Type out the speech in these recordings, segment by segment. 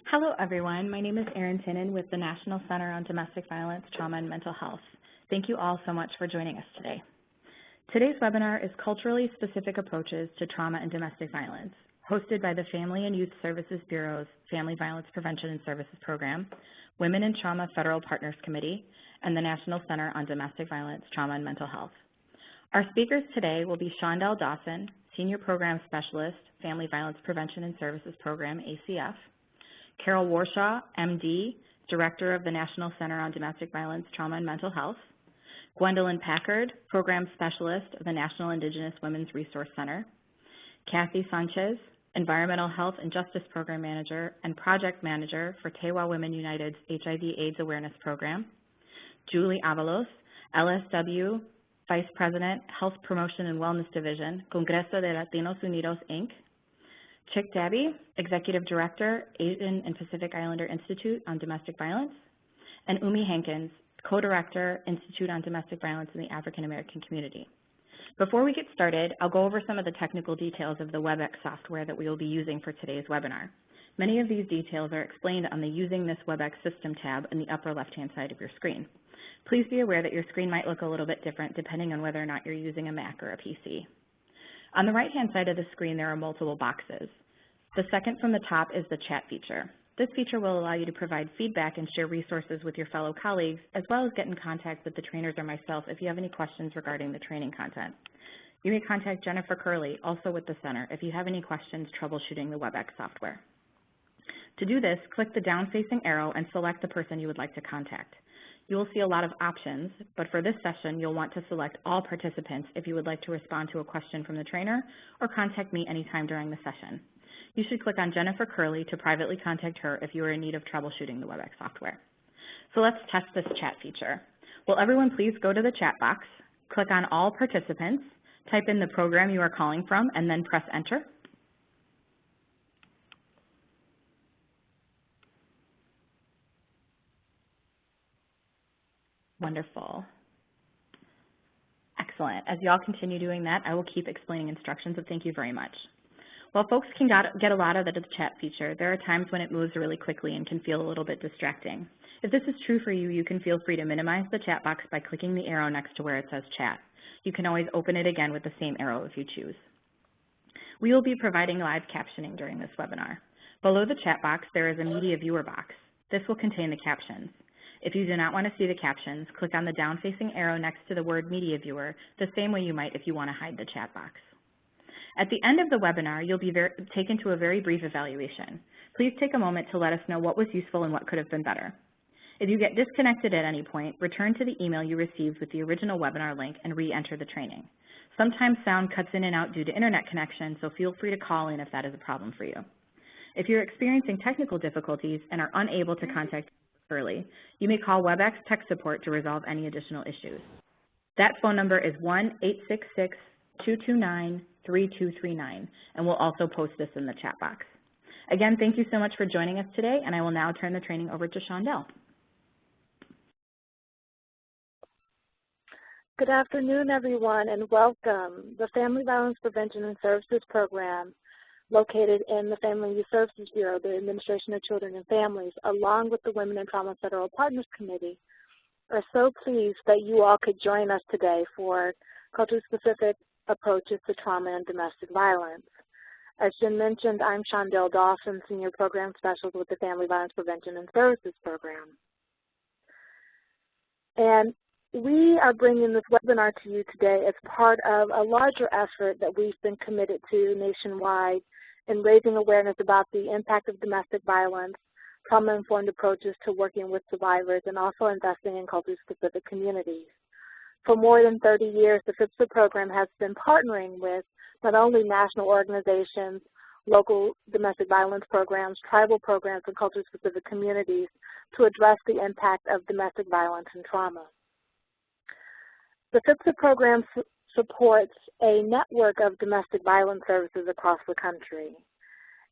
Hello, everyone. My name is Erin Tinnen with the National Center on Domestic Violence, Trauma, and Mental Health. Thank you all so much for joining us today. Today's webinar is Culturally Specific Approaches to Trauma and Domestic Violence, hosted by the Family and Youth Services Bureau's Family Violence Prevention and Services Program, Women in Trauma Federal Partners Committee, and the National Center on Domestic Violence, Trauma, and Mental Health. Our speakers today will be Shondell Dawson, Senior Program Specialist, Family Violence Prevention and Services Program, ACF, Carol Warshaw, MD, Director of the National Center on Domestic Violence, Trauma, and Mental Health, Gwendolyn Packard, Program Specialist of the National Indigenous Women's Resource Center, Kathy Sanchez, Environmental Health and Justice Program Manager and Project Manager for Tewa Women United's HIV/AIDS Awareness Program, Julie Avalos, LSW Vice President, Health Promotion and Wellness Division, Congreso de Latinos Unidos, Inc., Chick Dabby, Executive Director, Asian and Pacific Islander Institute on Domestic Violence, and Umi Hankins, Co-Director, Institute on Domestic Violence in the African American Community. Before we get started, I'll go over some of the technical details of the WebEx software that we will be using for today's webinar. Many of these details are explained on the Using this WebEx System tab in the upper left-hand side of your screen. Please be aware that your screen might look a little bit different depending on whether or not you're using a Mac or a PC. On the right-hand side of the screen, there are multiple boxes. The second from the top is the chat feature. This feature will allow you to provide feedback and share resources with your fellow colleagues, as well as get in contact with the trainers or myself if you have any questions regarding the training content. You may contact Jennifer Curley, also with the center, if you have any questions troubleshooting the WebEx software. To do this, click the down-facing arrow and select the person you would like to contact. You will see a lot of options, but for this session, you'll want to select all participants if you would like to respond to a question from the trainer or contact me anytime during the session. You should click on Jennifer Curley to privately contact her if you are in need of troubleshooting the WebEx software. So let's test this chat feature. Will everyone please go to the chat box, click on all participants, type in the program you are calling from, and then press enter. Wonderful. Excellent. As you all continue doing that, I will keep explaining instructions, so thank you very much. While folks can get a lot out of the chat feature, there are times when it moves really quickly and can feel a little bit distracting. If this is true for you, you can feel free to minimize the chat box by clicking the arrow next to where it says chat. You can always open it again with the same arrow if you choose. We will be providing live captioning during this webinar. Below the chat box, there is a media viewer box. This will contain the captions. If you do not want to see the captions, click on the down-facing arrow next to the word Media Viewer, the same way you might if you want to hide the chat box. At the end of the webinar, you'll be taken to a very brief evaluation. Please take a moment to let us know what was useful and what could have been better. If you get disconnected at any point, return to the email you received with the original webinar link and re-enter the training. Sometimes sound cuts in and out due to internet connection, so feel free to call in if that is a problem for you. If you're experiencing technical difficulties and are unable to contact early, you may call WebEx Tech Support to resolve any additional issues. That phone number is 1-866-229-3239, and we'll also post this in the chat box. Again, thank you so much for joining us today, and I will now turn the training over to Shondell. Good afternoon, everyone, and welcome. The Family Violence Prevention and Services Program, located in the Family and Youth Services Bureau, the Administration of Children and Families, along with the Women in Trauma Federal Partners Committee, are so pleased that you all could join us today for culturally specific approaches to trauma and domestic violence. As Jen mentioned, I'm Shondell Dawson, Senior Program Specialist with the Family Violence Prevention and Services Program. And we are bringing this webinar to you today as part of a larger effort that we've been committed to nationwide in raising awareness about the impact of domestic violence, trauma-informed approaches to working with survivors, and also investing in culturally specific communities. For more than 30 years, the FIPSA program has been partnering with not only national organizations, local domestic violence programs, tribal programs, and culturally specific communities to address the impact of domestic violence and trauma. The FIPSA program supports a network of domestic violence services across the country,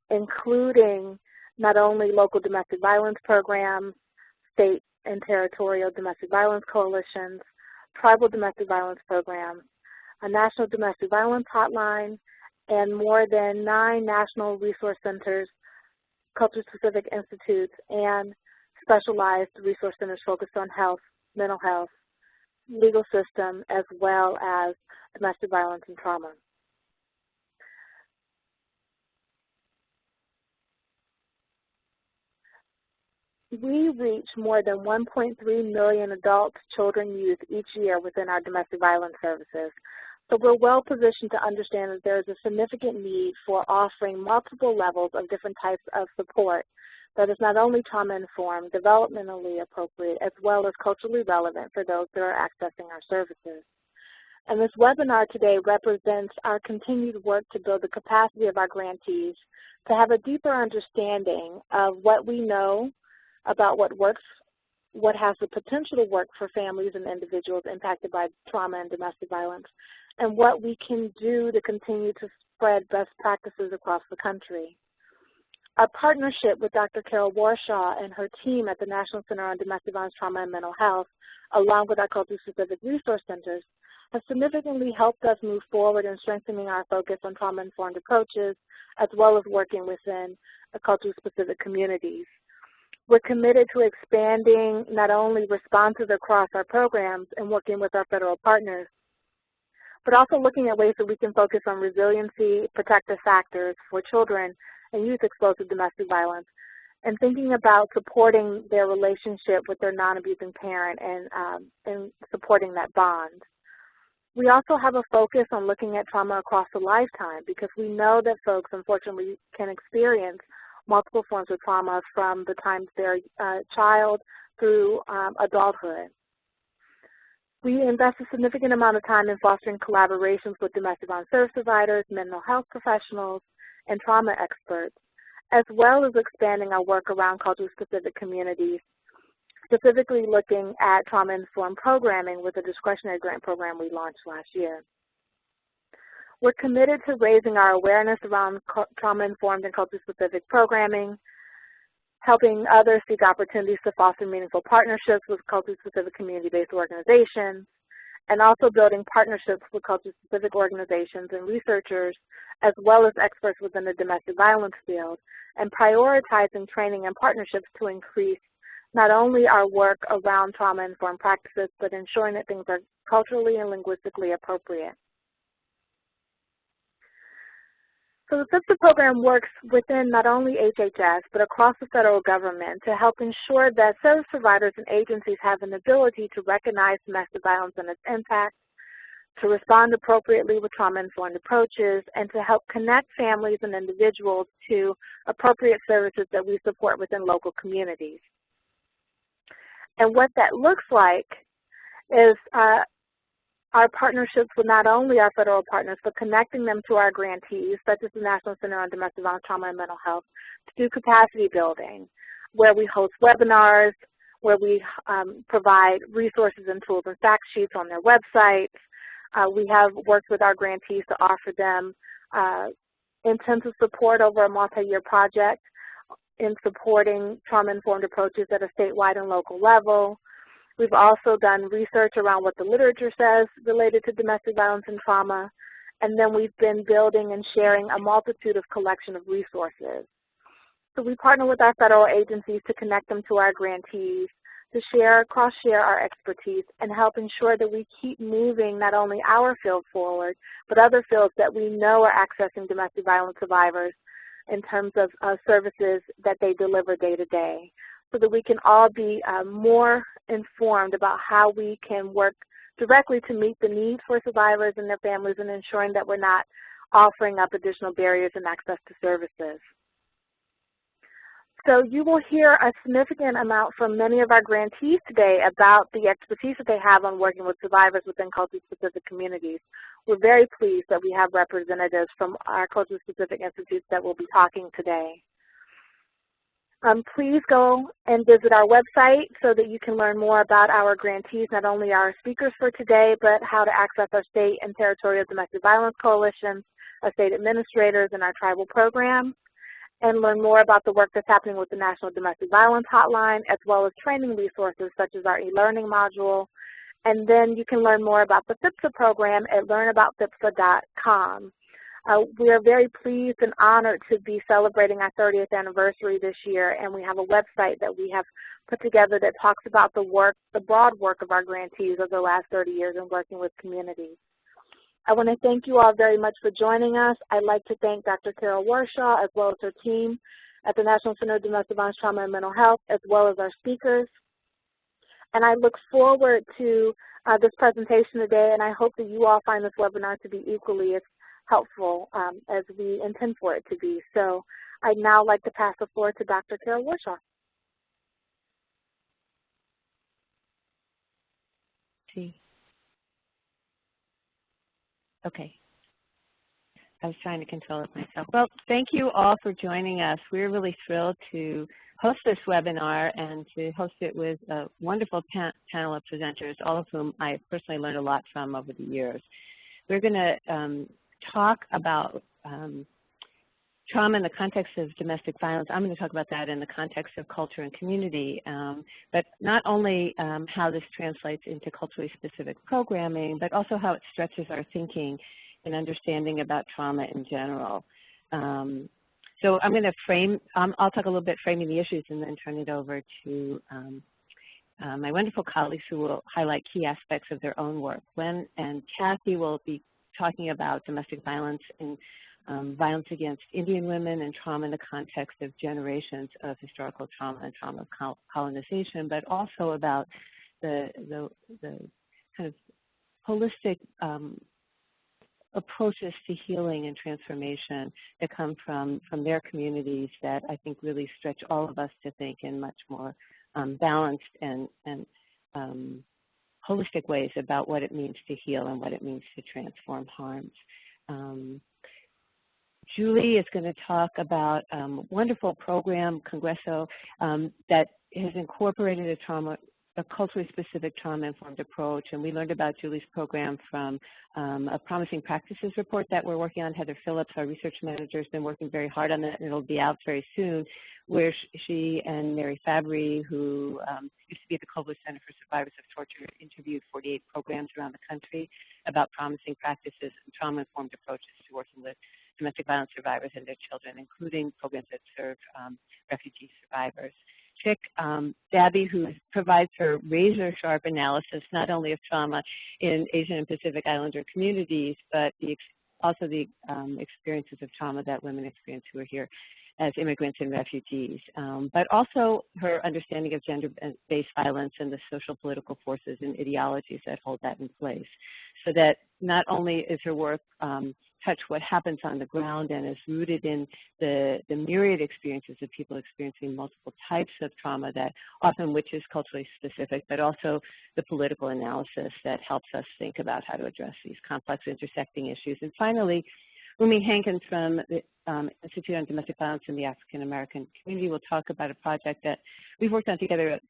including not only local domestic violence programs, state and territorial domestic violence coalitions, tribal domestic violence programs, a national domestic violence hotline, and more than 9 national resource centers culture-specific institutes, and specialized resource centers focused on health, mental health, legal system, as well as domestic violence and trauma. We reach more than 1.3 million adults, children, youth each year within our domestic violence services. So we're well positioned to understand that there is a significant need for offering multiple levels of different types of support that is not only trauma-informed, developmentally appropriate, as well as culturally relevant for those that are accessing our services. And this webinar today represents our continued work to build the capacity of our grantees to have a deeper understanding of what we know about what works, what has the potential to work for families and individuals impacted by trauma and domestic violence, and what we can do to continue to spread best practices across the country. Our partnership with Dr. Carol Warshaw and her team at the National Center on Domestic Violence, Trauma, and Mental Health, along with our culture-specific resource centers, has significantly helped us move forward in strengthening our focus on trauma-informed approaches, as well as working within culture-specific communities. We're committed to expanding not only responses across our programs and working with our federal partners, but also looking at ways that we can focus on resiliency, protective factors for children and youth exposed to domestic violence, and thinking about supporting their relationship with their non-abusing parent and supporting that bond. We also have a focus on looking at trauma across a lifetime because we know that folks, unfortunately, can experience multiple forms of trauma from the time they're a child through adulthood. We invest a significant amount of time in fostering collaborations with domestic violence service providers, mental health professionals, and trauma experts, as well as expanding our work around culture-specific communities, specifically looking at trauma-informed programming with a discretionary grant program we launched last year. We're committed to raising our awareness around trauma-informed and culture-specific programming, helping others seek opportunities to foster meaningful partnerships with culture-specific community-based organizations, and also building partnerships with culture-specific organizations and researchers, as well as experts within the domestic violence field, and prioritizing training and partnerships to increase not only our work around trauma-informed practices, but ensuring that things are culturally and linguistically appropriate. So the FIPSA program works within not only HHS, but across the federal government to help ensure that service providers and agencies have an ability to recognize domestic violence and its impact, to respond appropriately with trauma-informed approaches, and to help connect families and individuals to appropriate services that we support within local communities. And what that looks like is our partnerships with not only our federal partners, but connecting them to our grantees, such as the National Center on Domestic Violence, Trauma, and Mental Health, to do capacity building, where we host webinars, where we provide resources and tools and fact sheets on their websites. We have worked with our grantees to offer them intensive support over a multi-year project in supporting trauma-informed approaches at a statewide and local level. We've also done research around what the literature says related to domestic violence and trauma, and then we've been building and sharing a multitude of collection of resources. So we partner with our federal agencies to connect them to our grantees, to cross-share our expertise, and help ensure that we keep moving not only our field forward, but other fields that we know are accessing domestic violence survivors in terms of services that they deliver day to day, so that we can all be more informed about how we can work directly to meet the needs for survivors and their families, and ensuring that we're not offering up additional barriers in access to services. So you will hear a significant amount from many of our grantees today about the expertise that they have on working with survivors within culture-specific communities. We're very pleased that we have representatives from our culture-specific institutes that will be talking today. Please go and visit our website so that you can learn more about our grantees, not only our speakers for today, but how to access our state and territorial domestic violence coalitions, our state administrators, and our tribal programs, and learn more about the work that's happening with the National Domestic Violence Hotline, as well as training resources such as our e-learning module. And then you can learn more about the FIPSA program at learnaboutfipsa.com. We are very pleased and honored to be celebrating our 30th anniversary this year, and we have a website that we have put together that talks about the work, the broad work of our grantees over the last 30 years in working with communities. I want to thank you all very much for joining us. I'd like to thank Dr. Carol Warshaw as well as her team at the National Center of Domestic Violence, Trauma, and Mental Health, as well as our speakers. And I look forward to this presentation today, and I hope that you all find this webinar to be equally as helpful as we intend for it to be. So I'd now like to pass the floor to Dr. Carol Warshaw. Okay. I was trying to control it myself. Well, thank you all for joining us. We're really thrilled to host this webinar and to host it with a wonderful panel of presenters, all of whom I personally learned a lot from over the years. We're going to talk about trauma in the context of domestic violence. I'm going to talk about that in the context of culture and community, but not only how this translates into culturally specific programming, but also how it stretches our thinking and understanding about trauma in general. So I'm going to frame, I'll talk a little bit framing the issues and then turn it over to my wonderful colleagues who will highlight key aspects of their own work. Gwen and Kathy will be talking about domestic violence and violence against Indian women and trauma in the context of generations of historical trauma and trauma of colonization, but also about the kind of holistic approaches to healing and transformation that come from their communities that I think really stretch all of us to think in much more balanced and holistic ways about what it means to heal and what it means to transform harms. Julie is going to talk about a wonderful program, Congreso, that has incorporated a culturally specific trauma-informed approach, and we learned about Julie's program from a promising practices report that we're working on. Heather Phillips, our research manager, has been working very hard on that, and it'll be out very soon, where she and Mary Fabry, who used to be at the Kovler Center for Survivors of Torture, interviewed 48 programs around the country about promising practices and trauma-informed approaches to working with domestic violence survivors and their children, including programs that serve refugee survivors. Chick Dabby, who provides her razor-sharp analysis not only of trauma in Asian and Pacific Islander communities, but also the experiences of trauma that women experience who are here as immigrants and refugees, but also her understanding of gender-based violence and the social political forces and ideologies that hold that in place. So that not only is her work touch what happens on the ground and is rooted in the myriad experiences of people experiencing multiple types of trauma that often which is culturally specific, but also the political analysis that helps us think about how to address these complex intersecting issues. And finally, Umi Hankins from the Institute on Domestic Violence in the African American Community will talk about a project that we've worked on together at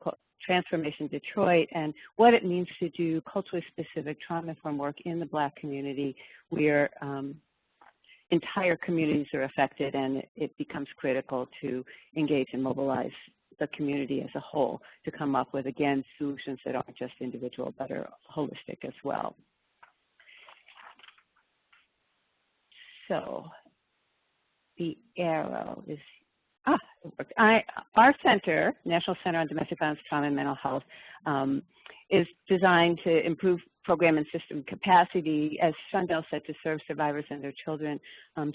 Transformation Detroit and what it means to do culturally specific trauma-informed work in the Black community where entire communities are affected, and it becomes critical to engage and mobilize the community as a whole to come up with, again, solutions that aren't just individual but are holistic as well. So the arrow is, it worked. Our center, National Center on Domestic Violence, Trauma, and Mental Health, is designed to improve program and system capacity, as Shondell said, to serve survivors and their children,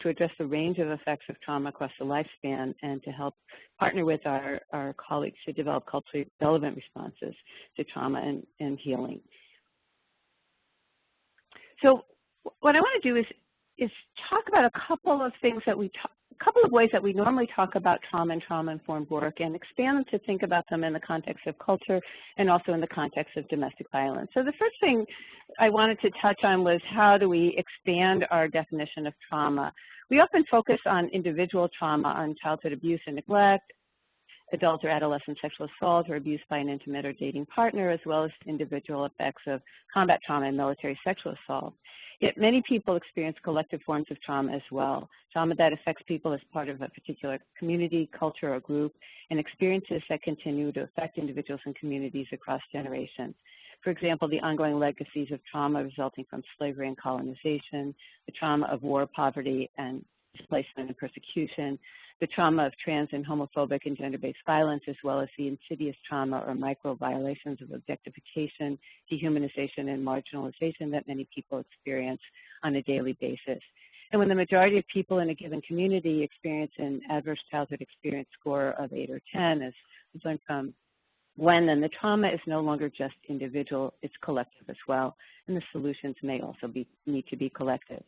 to address the range of effects of trauma across the lifespan, and to help partner with our colleagues to develop culturally relevant responses to trauma and healing. So what I want to do is talk about a couple of things that a couple of ways that we normally talk about trauma and trauma-informed work and expand them to think about them in the context of culture and also in the context of domestic violence. So the first thing I wanted to touch on was how do we expand our definition of trauma. We often focus on individual trauma, on childhood abuse and neglect, adult or adolescent sexual assault or abuse by an intimate or dating partner, as well as individual effects of combat trauma and military sexual assault. Yet many people experience collective forms of trauma as well, trauma that affects people as part of a particular community, culture, or group, and experiences that continue to affect individuals and communities across generations. For example, the ongoing legacies of trauma resulting from slavery and colonization, the trauma of war, poverty, and displacement and persecution, the trauma of trans and homophobic and gender-based violence, as well as the insidious trauma or micro-violations of objectification, dehumanization, and marginalization that many people experience on a daily basis. And when the majority of people in a given community experience an adverse childhood experience score of 8 or 10, as we learned from Gwen, then the trauma is no longer just individual, it's collective as well, and the solutions may also need to be collective.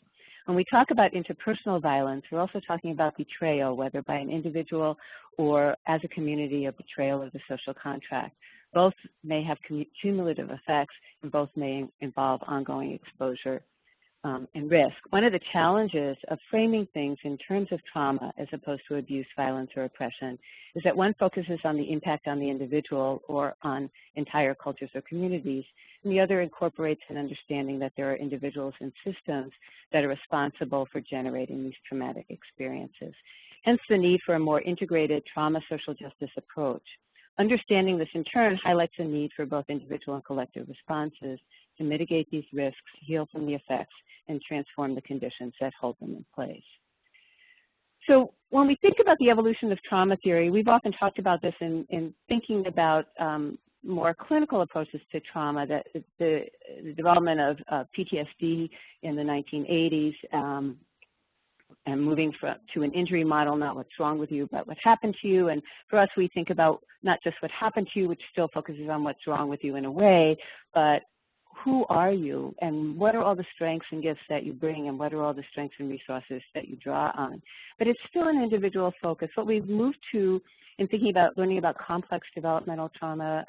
When we talk about interpersonal violence, we're also talking about betrayal, whether by an individual or as a community, a betrayal of the social contract. Both may have cumulative effects, and both may involve ongoing exposure and risk. One of the challenges of framing things in terms of trauma as opposed to abuse, violence, or oppression is that one focuses on the impact on the individual or on entire cultures or communities, and the other incorporates an understanding that there are individuals and systems that are responsible for generating these traumatic experiences. Hence the need for a more integrated trauma social justice approach. Understanding this in turn highlights the need for both individual and collective responses to mitigate these risks, heal from the effects, and transform the conditions that hold them in place. So when we think about the evolution of trauma theory, we've often talked about this in thinking about more clinical approaches to trauma, that the development of PTSD in the 1980s, and moving to an injury model, not what's wrong with you, but what happened to you. And for us, we think about not just what happened to you, which still focuses on what's wrong with you in a way, but who are you, and what are all the strengths and gifts that you bring, and what are all the strengths and resources that you draw on. But it's still an individual focus. What we've moved to in thinking about learning about complex developmental trauma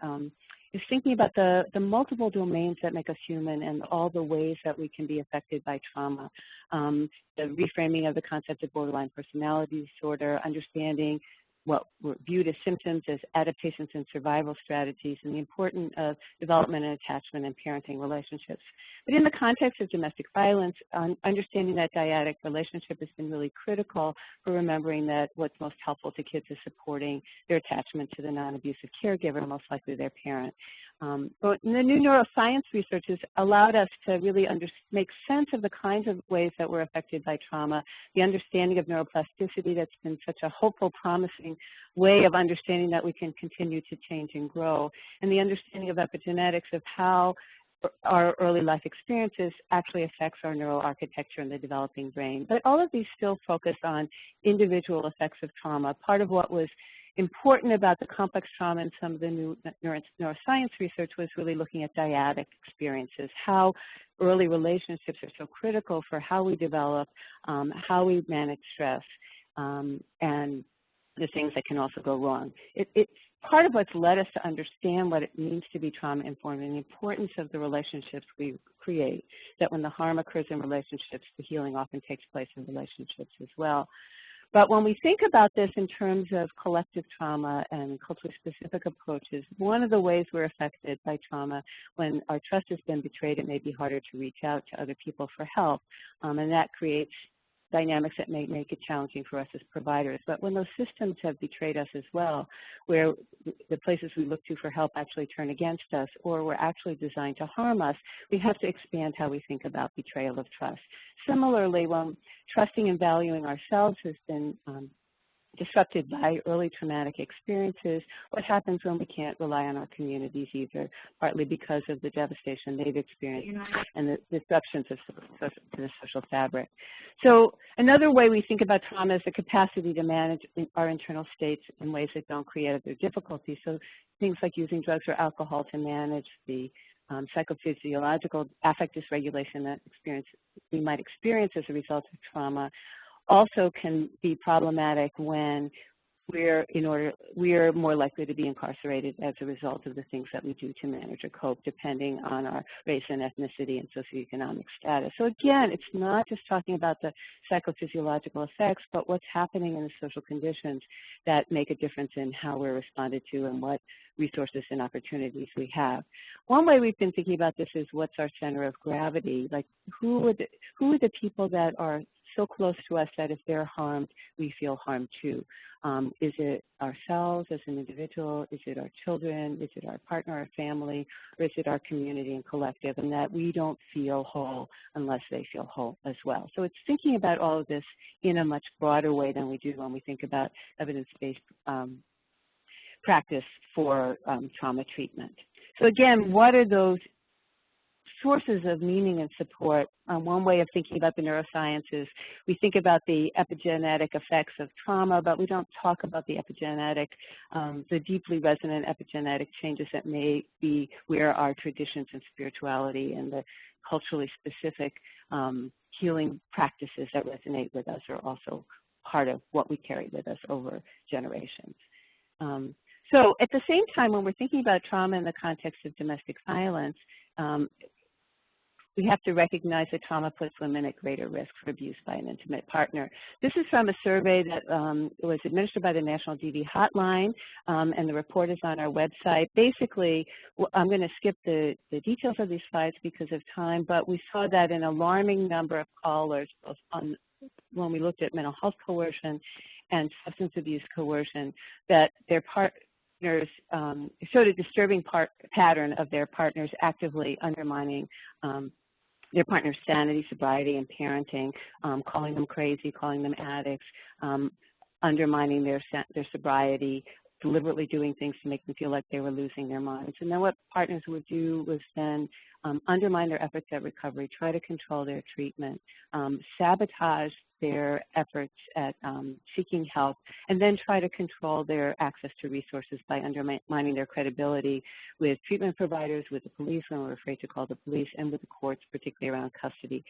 is thinking about the multiple domains that make us human and all the ways that we can be affected by trauma. The reframing of the concept of borderline personality disorder, understanding what were viewed as symptoms as adaptations and survival strategies, and the importance of development and attachment and parenting relationships. But in the context of domestic violence, understanding that dyadic relationship has been really critical for remembering that what's most helpful to kids is supporting their attachment to the non-abusive caregiver, most likely their parent. But the new neuroscience research has allowed us to really make sense of the kinds of ways that we're affected by trauma, the understanding of neuroplasticity that's been such a hopeful, promising way of understanding that we can continue to change and grow, and the understanding of epigenetics of how our early life experiences actually affects our neural architecture in the developing brain. But all of these still focus on individual effects of trauma. Part of what was important about the complex trauma and some of the new neuroscience research was really looking at dyadic experiences, how early relationships are so critical for how we develop, how we manage stress, and the things that can also go wrong. It's part of what's led us to understand what it means to be trauma-informed and the importance of the relationships we create, that when the harm occurs in relationships, the healing often takes place in relationships as well. But when we think about this in terms of collective trauma and culturally specific approaches, one of the ways we're affected by trauma, when our trust has been betrayed, it may be harder to reach out to other people for help, and that creates dynamics that may make it challenging for us as providers. But when those systems have betrayed us as well, where the places we look to for help actually turn against us or were actually designed to harm us, we have to expand how we think about betrayal of trust. Similarly, when trusting and valuing ourselves has been disrupted by early traumatic experiences, what happens when we can't rely on our communities either, partly because of the devastation they've experienced and the disruptions to the social fabric. So another way we think about trauma is the capacity to manage our internal states in ways that don't create other difficulties. So things like using drugs or alcohol to manage the psychophysiological affect dysregulation that we might experience as a result of trauma also can be problematic when we're more likely to be incarcerated as a result of the things that we do to manage or cope, depending on our race and ethnicity and socioeconomic status. So again, it's not just talking about the psychophysiological effects, but what's happening in the social conditions that make a difference in how we're responded to and what resources and opportunities we have. One way we've been thinking about this is what's our center of gravity? Like who are the people that are so close to us that if they're harmed, we feel harmed too. Is it ourselves as an individual? Is it our children? Is it our partner, our family? Or is it our community and collective? And that we don't feel whole unless they feel whole as well. So it's thinking about all of this in a much broader way than we do when we think about evidence-based practice for trauma treatment. So again, what are those sources of meaning and support? One way of thinking about the neurosciences, we think about the epigenetic effects of trauma, but we don't talk about the epigenetic, the deeply resonant epigenetic changes that may be where our traditions and spirituality and the culturally specific healing practices that resonate with us are also part of what we carry with us over generations. So at the same time, when we're thinking about trauma in the context of domestic violence, we have to recognize that trauma puts women at greater risk for abuse by an intimate partner. This is from a survey that was administered by the National DV Hotline, and the report is on our website. Basically, I'm going to skip the details of these slides because of time, but we saw that an alarming number of callers, both when we looked at mental health coercion and substance abuse coercion, that their partners showed a disturbing pattern of their partners actively undermining their partner's sanity, sobriety, and parenting, calling them crazy, calling them addicts, undermining their sobriety, deliberately doing things to make them feel like they were losing their minds. And then what partners would do was then undermine their efforts at recovery, try to control their treatment, sabotage their efforts at seeking help, and then try to control their access to resources by undermining their credibility with treatment providers, with the police when we're afraid to call the police, and with the courts, particularly around custody.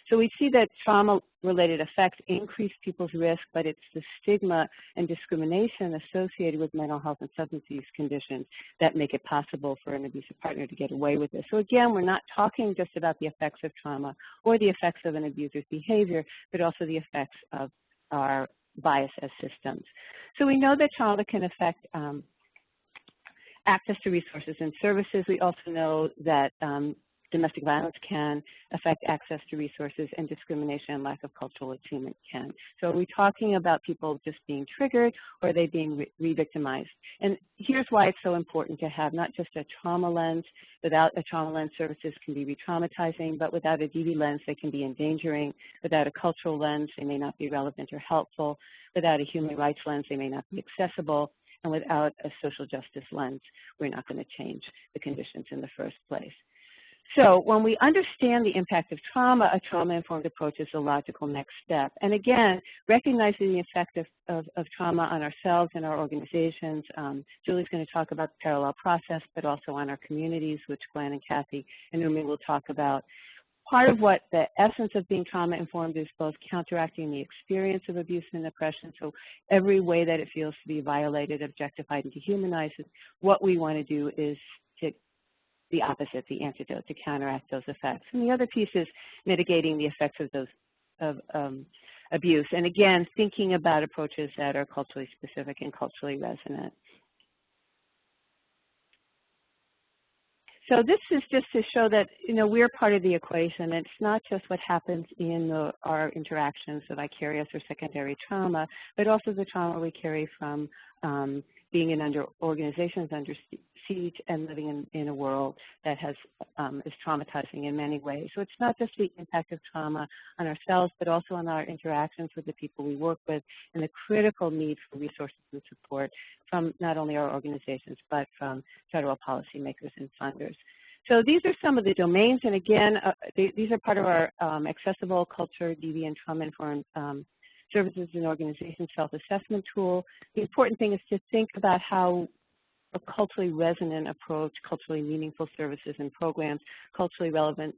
So we see that trauma-related effects increase people's risk, but it's the stigma and discrimination associated with mental health and substance use conditions that make it possible for an abusive partner to get away with this. So again, we're not talking just about the effects of trauma or the effects of an abuser's behavior, but also the effects of our bias as systems. So we know that trauma can affect access to resources and services. We also know that domestic violence can affect access to resources, and discrimination and lack of cultural achievement can. So are we talking about people just being triggered, or are they being re-victimized? And here's why it's so important to have not just a trauma lens. Without a trauma lens, services can be re-traumatizing, but without a DV lens, they can be endangering. Without a cultural lens, they may not be relevant or helpful. Without a human rights lens, they may not be accessible. And without a social justice lens, we're not going to change the conditions in the first place. So when we understand the impact of trauma, a trauma-informed approach is a logical next step. And again, recognizing the effect of trauma on ourselves and our organizations. Julie's going to talk about the parallel process, but also on our communities, which Glenn and Kathy and Umi will talk about. Part of what the essence of being trauma-informed is both counteracting the experience of abuse and oppression, so every way that it feels to be violated, objectified, and dehumanized, what we want to do is to the opposite, the antidote, to counteract those effects. And the other piece is mitigating the effects of those abuse. And again, thinking about approaches that are culturally specific and culturally resonant. So this is just to show that, we're part of the equation. It's not just what happens in our interactions of vicarious or secondary trauma, but also the trauma we carry from being in organizations under siege and living in a world that is traumatizing in many ways. So it's not just the impact of trauma on ourselves, but also on our interactions with the people we work with, and the critical need for resources and support from not only our organizations, but from federal policymakers and funders. So these are some of the domains, and again, these are part of our accessible culture, DV, and trauma-informed services and organizations self-assessment tool. The important thing is to think about how a culturally resonant approach, culturally meaningful services and programs, culturally relevant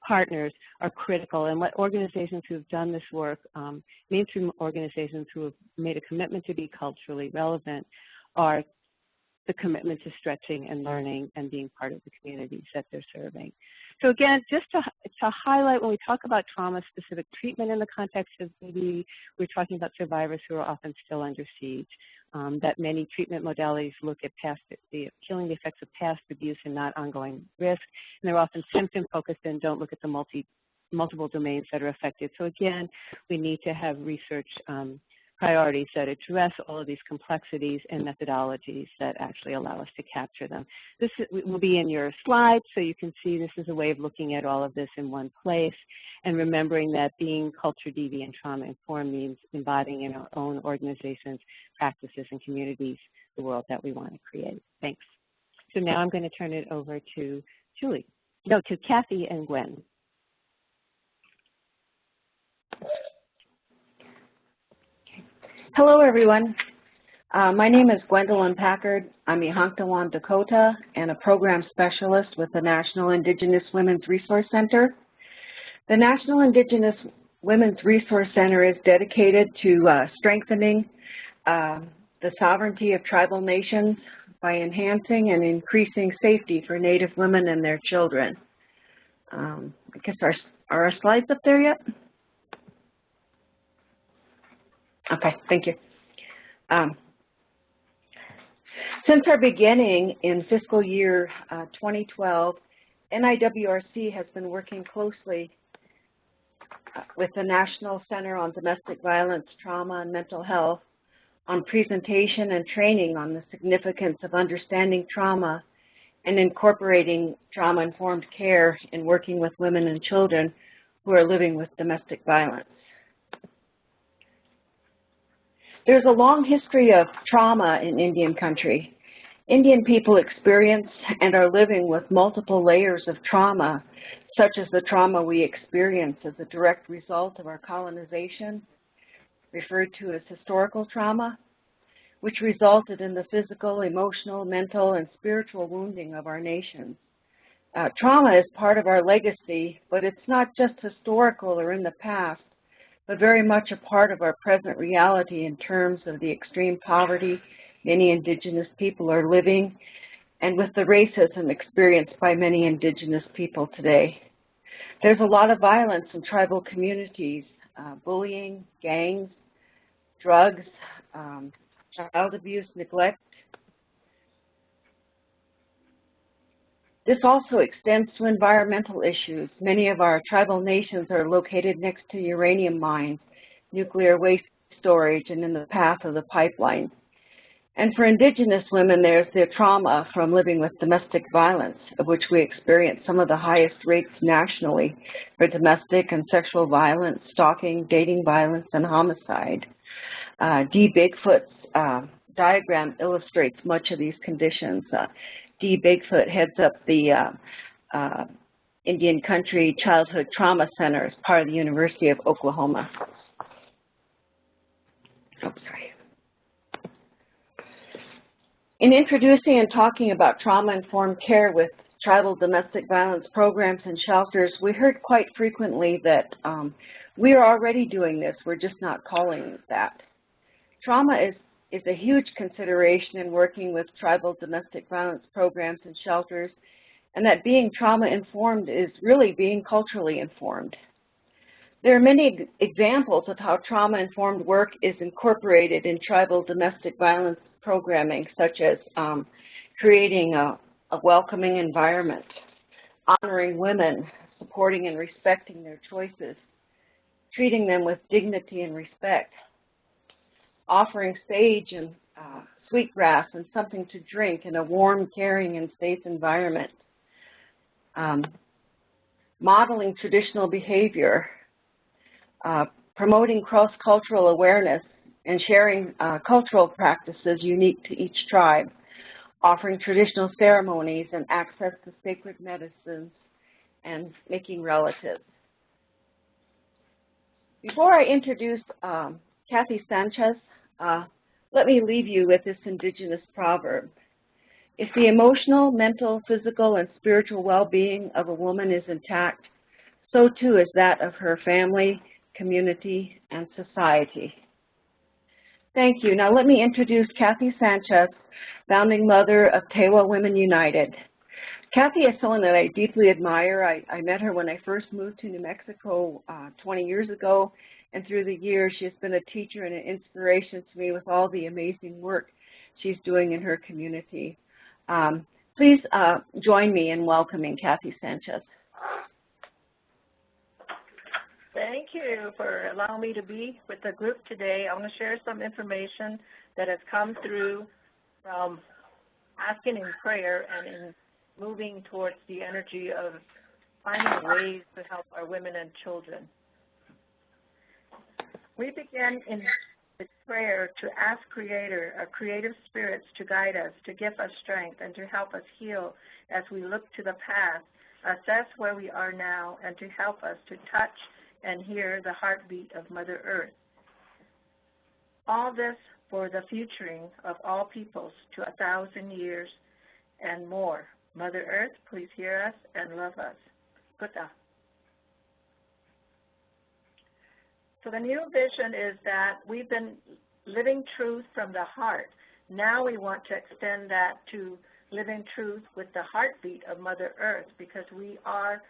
partners are critical. And what organizations who have done this work, mainstream organizations who have made a commitment to be culturally relevant, are the commitment to stretching and learning and being part of the communities that they're serving. So again, just to highlight, when we talk about trauma-specific treatment in the context of DV, we're talking about survivors who are often still under siege, that many treatment modalities look at healing the effects of past abuse and not ongoing risk, and they're often symptom-focused and don't look at the multiple domains that are affected. So again, we need to have research priorities that address all of these complexities and methodologies that actually allow us to capture them. This will be in your slides, so you can see this is a way of looking at all of this in one place, and remembering that being culture deviant trauma informed means embodying in our own organizations, practices, and communities the world that we want to create. Thanks. So now I'm going to turn it over to to Kathy and Gwen. Hello, everyone. My name is Gwendolyn Packard. I'm a Yanktawan Dakota and a program specialist with the National Indigenous Women's Resource Center. The National Indigenous Women's Resource Center is dedicated to strengthening the sovereignty of tribal nations by enhancing and increasing safety for Native women and their children. I guess are our slides up there yet? Okay, thank you. Since our beginning in fiscal year 2012, NIWRC has been working closely with the National Center on Domestic Violence, Trauma, and Mental Health on presentation and training on the significance of understanding trauma and incorporating trauma-informed care in working with women and children who are living with domestic violence. There's a long history of trauma in Indian country. Indian people experience and are living with multiple layers of trauma, such as the trauma we experience as a direct result of our colonization, referred to as historical trauma, which resulted in the physical, emotional, mental, and spiritual wounding of our nations. Trauma is part of our legacy, but it's not just historical or in the past, but very much a part of our present reality in terms of the extreme poverty many Indigenous people are living, and with the racism experienced by many Indigenous people today. There's a lot of violence in tribal communities, bullying, gangs, drugs, child abuse, neglect. This also extends to environmental issues. Many of our tribal nations are located next to uranium mines, nuclear waste storage, and in the path of the pipeline. And for Indigenous women, there's the trauma from living with domestic violence, of which we experience some of the highest rates nationally for domestic and sexual violence, stalking, dating violence, and homicide. D. Bigfoot's diagram illustrates much of these conditions. D. Bigfoot heads up the Indian Country Childhood Trauma Center as part of the University of Oklahoma. Oh, sorry. In introducing and talking about trauma-informed care with tribal domestic violence programs and shelters, we heard quite frequently that we are already doing this, we're just not calling it that. Trauma is a huge consideration in working with tribal domestic violence programs and shelters, and that being trauma-informed is really being culturally informed. There are many examples of how trauma-informed work is incorporated in tribal domestic violence programming, such as creating a welcoming environment, honoring women, supporting and respecting their choices, treating them with dignity and respect, offering sage and sweetgrass and something to drink in a warm, caring, and safe environment, modeling traditional behavior, promoting cross-cultural awareness, and sharing cultural practices unique to each tribe, offering traditional ceremonies and access to sacred medicines, and making relatives. Before I introduce Kathy Sanchez, let me leave you with this Indigenous proverb. If the emotional, mental, physical, and spiritual well-being of a woman is intact, so too is that of her family, community, and society. Thank you. Now let me introduce Kathy Sanchez, founding mother of Tewa Women United. Kathy is someone that I deeply admire. I met her when I first moved to New Mexico 20 years ago, and through the years she has been a teacher and an inspiration to me with all the amazing work she's doing in her community. Please join me in welcoming Kathy Sanchez. Thank you for allowing me to be with the group today. I want to share some information that has come through from asking in prayer and in moving towards the energy of finding ways to help our women and children. We begin in prayer to ask Creator, our creative spirits, to guide us, to give us strength, and to help us heal as we look to the past, assess where we are now, and to help us to touch and hear the heartbeat of Mother Earth. All this for the futuring of all peoples to 1,000 years and more. Mother Earth, please hear us and love us. Buddha. So the new vision is that we've been living truth from the heart. Now we want to extend that to living truth with the heartbeat of Mother Earth, because we are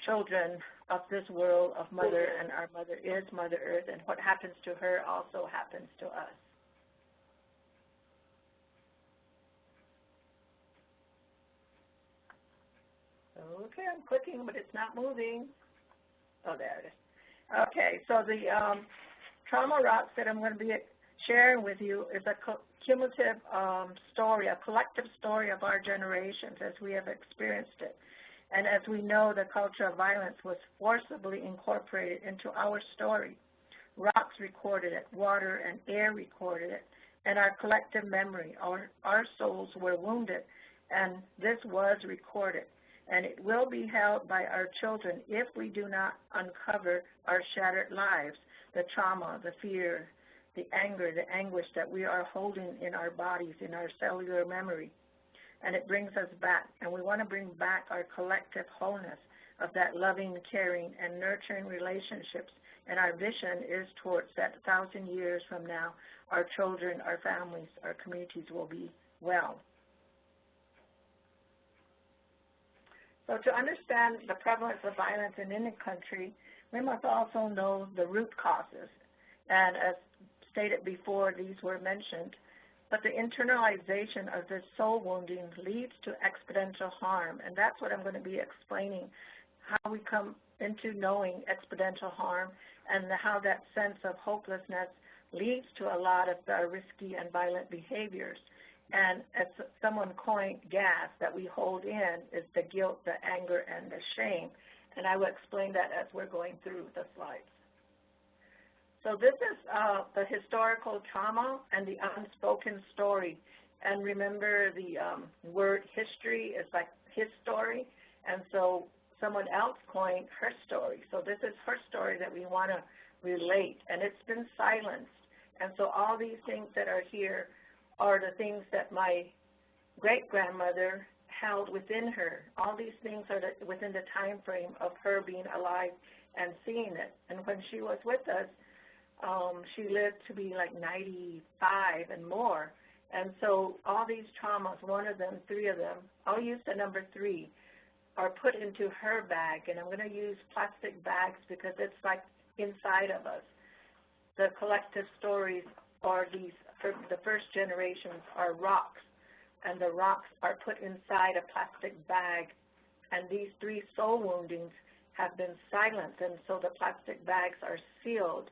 children of this world of Mother, and our Mother is Mother Earth, and what happens to her also happens to us. Okay, I'm clicking, but it's not moving. Oh, there it is. Okay, so the trauma rocks that I'm going to be sharing with you is a cumulative story, a collective story of our generations as we have experienced it. And as we know, the culture of violence was forcibly incorporated into our story. Rocks recorded it, water and air recorded it, and our collective memory. Our souls were wounded, and this was recorded. And it will be held by our children if we do not uncover our shattered lives, the trauma, the fear, the anger, the anguish that we are holding in our bodies, in our cellular memory. And it brings us back, and we want to bring back our collective wholeness of that loving, caring, and nurturing relationships. And our vision is towards that 1,000 years from now, our children, our families, our communities will be well. So to understand the prevalence of violence in any country, we must also know the root causes. And as stated before, these were mentioned. But the internalization of this soul wounding leads to exponential harm. And that's what I'm going to be explaining, how we come into knowing exponential harm and how that sense of hopelessness leads to a lot of the risky and violent behaviors. And as someone coined, gas that we hold in is the guilt, the anger, and the shame. And I will explain that as we're going through the slides. So this is the historical trauma and the unspoken story. And remember, the word history is like his story. And so someone else coined her story. So this is her story that we want to relate. And it's been silenced. And so all these things that are here are the things that my great-grandmother held within her. All these things are within the time frame of her being alive and seeing it. And when she was with us, she lived to be like 95 and more. And so all these traumas, one of them, three of them, I'll use the number 3, are put into her bag. And I'm going to use plastic bags because it's like inside of us. The collective stories are these. The first generations are rocks, and the rocks are put inside a plastic bag, and these 3 soul woundings have been silenced, and so the plastic bags are sealed.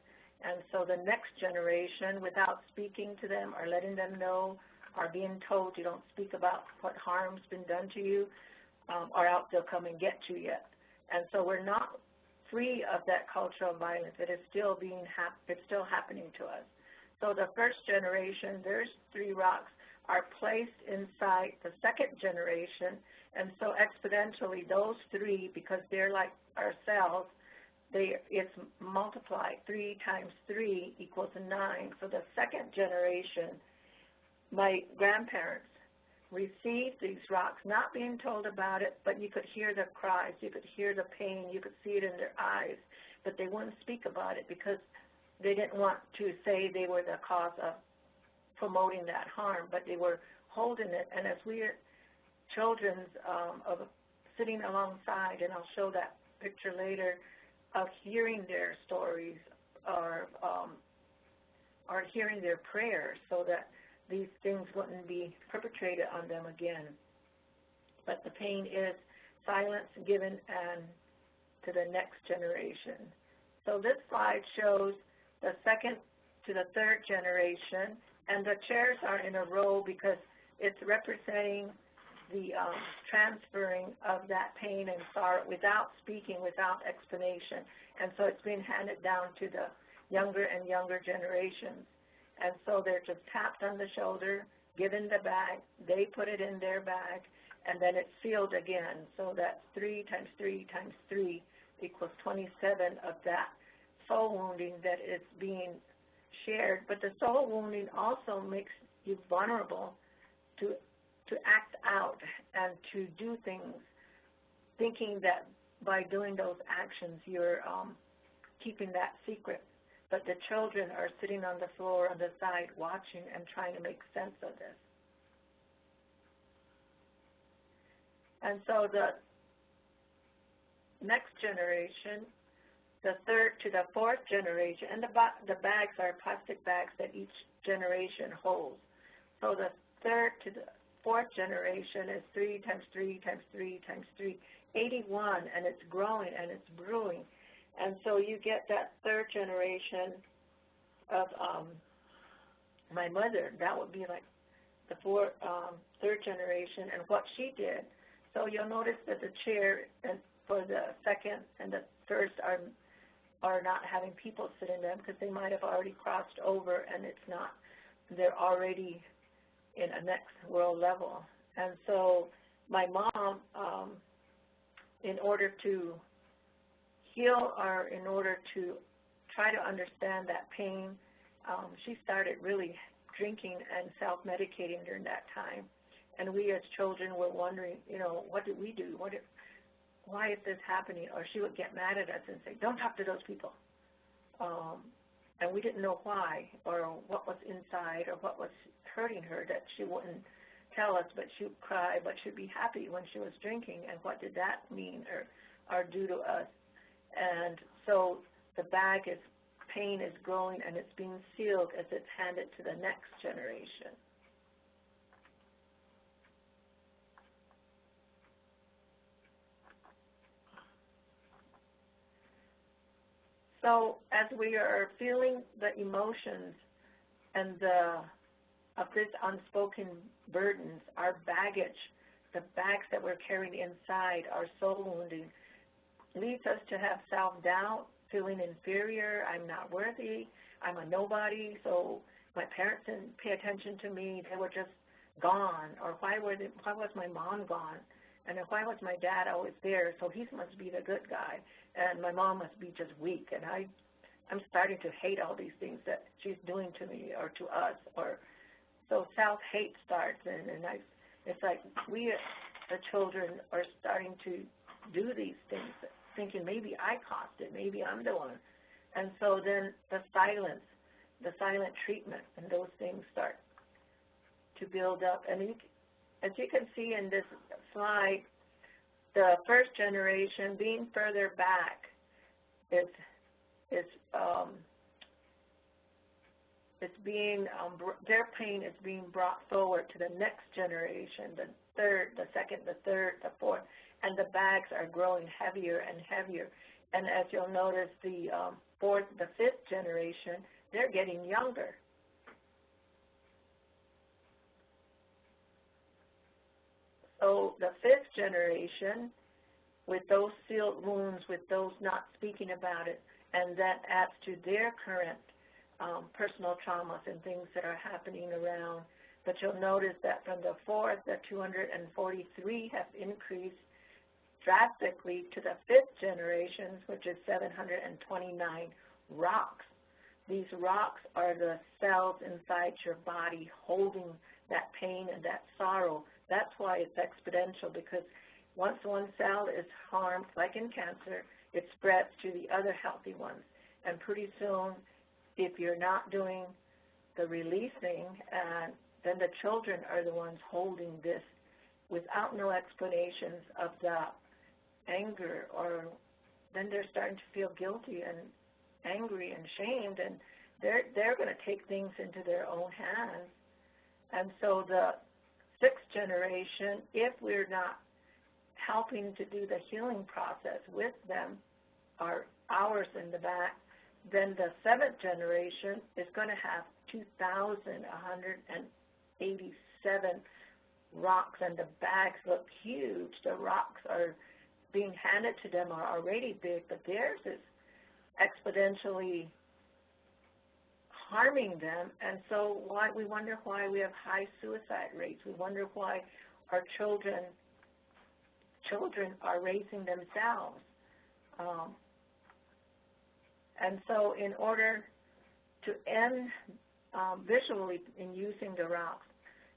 And so the next generation, without speaking to them or letting them know or being told you don't speak about what harm's been done to you, or else they'll come and get you yet. And so we're not free of that culture of violence. It is still it's still happening to us. So the first generation, there's 3 rocks, are placed inside the second generation, and so exponentially those 3, because they're like ourselves, it's multiplied. 3 times 3 equals 9. So the second generation, my grandparents received these rocks, not being told about it, but you could hear the cries, you could hear the pain, you could see it in their eyes, but they wouldn't speak about it because they didn't want to say they were the cause of promoting that harm, but they were holding it. And as we are children of sitting alongside, and I'll show that picture later, of hearing their stories or hearing their prayers so that these things wouldn't be perpetrated on them again. But the pain is silence given and to the next generation. So this slide shows the second to the third generation, and the chairs are in a row because it's representing the transferring of that pain and sorrow without speaking, without explanation. And so it's being handed down to the younger and younger generations. And so they're just tapped on the shoulder, given the bag, they put it in their bag, and then it's sealed again. So that's 3 times 3 times 3 equals 27 of that soul wounding that is being shared. But the soul wounding also makes you vulnerable to act out and to do things, thinking that by doing those actions you're keeping that secret. But the children are sitting on the floor on the side watching and trying to make sense of this. And so the next generation, the third to the fourth generation, and the bags are plastic bags that each generation holds. So the third to the fourth generation is 3 times 3 times 3 times 3, 81, and it's growing and it's brewing. And so you get that third generation of my mother. That would be like the third generation and what she did. So you'll notice that the chair for the second and the first are not having people sit in them because they might have already crossed over and it's not, they're already in a next world level. And so my mom, in order to heal or in order to try to understand that pain, she started really drinking and self-medicating during that time. And we as children were wondering, you know, what did we do? Why is this happening? Or she would get mad at us and say, don't talk to those people. And we didn't know why or what was inside or what was hurting her that she wouldn't tell us, but she would cry, but she'd be happy when she was drinking. And what did that mean or do to us? And so the pain is growing and it's being sealed as it's handed to the next generation. So as we are feeling the emotions and of this unspoken burdens, our baggage, the bags that we're carrying inside, our soul wounding, leads us to have self-doubt, feeling inferior, I'm not worthy, I'm a nobody, so my parents didn't pay attention to me, they were just gone, or why was my mom gone, and then why was my dad always there, so he must be the good guy, and my mom must be just weak, and I'm starting to hate all these things that she's doing to me or to us, or so self-hate starts, and it's like we, the children, are starting to do these things, thinking maybe I caused it, maybe I'm the one. And so then the silent treatment, and those things start to build up. And as you can see in this slide, the first generation being further back their pain is being brought forward to the next generation, the third, the second, the third, the fourth, and the bags are growing heavier and heavier. And as you'll notice, the fourth, the fifth generation, they're getting younger. So the fifth generation, with those sealed wounds, with those not speaking about it, and that adds to their current personal traumas and things that are happening around. But you'll notice that from the fourth, the 243 have increased drastically to the fifth generations, which is 729 rocks. These rocks are the cells inside your body holding that pain and that sorrow. That's why it's exponential, because once one cell is harmed, like in cancer, it spreads to the other healthy ones. And pretty soon, if you're not doing the releasing, then the children are the ones holding this without no explanations of the anger, or then they're starting to feel guilty and angry and shamed, and they're going to take things into their own hands. And so the sixth generation, if we're not helping to do the healing process with them, are ours in the back, then the 7th generation is going to have 2,187 rocks, and the bags look huge. The rocks are being handed to them are already big, but theirs is exponentially harming them. And so we wonder why we have high suicide rates. We wonder why our children are raising themselves. And so in order to end visually in using the rocks,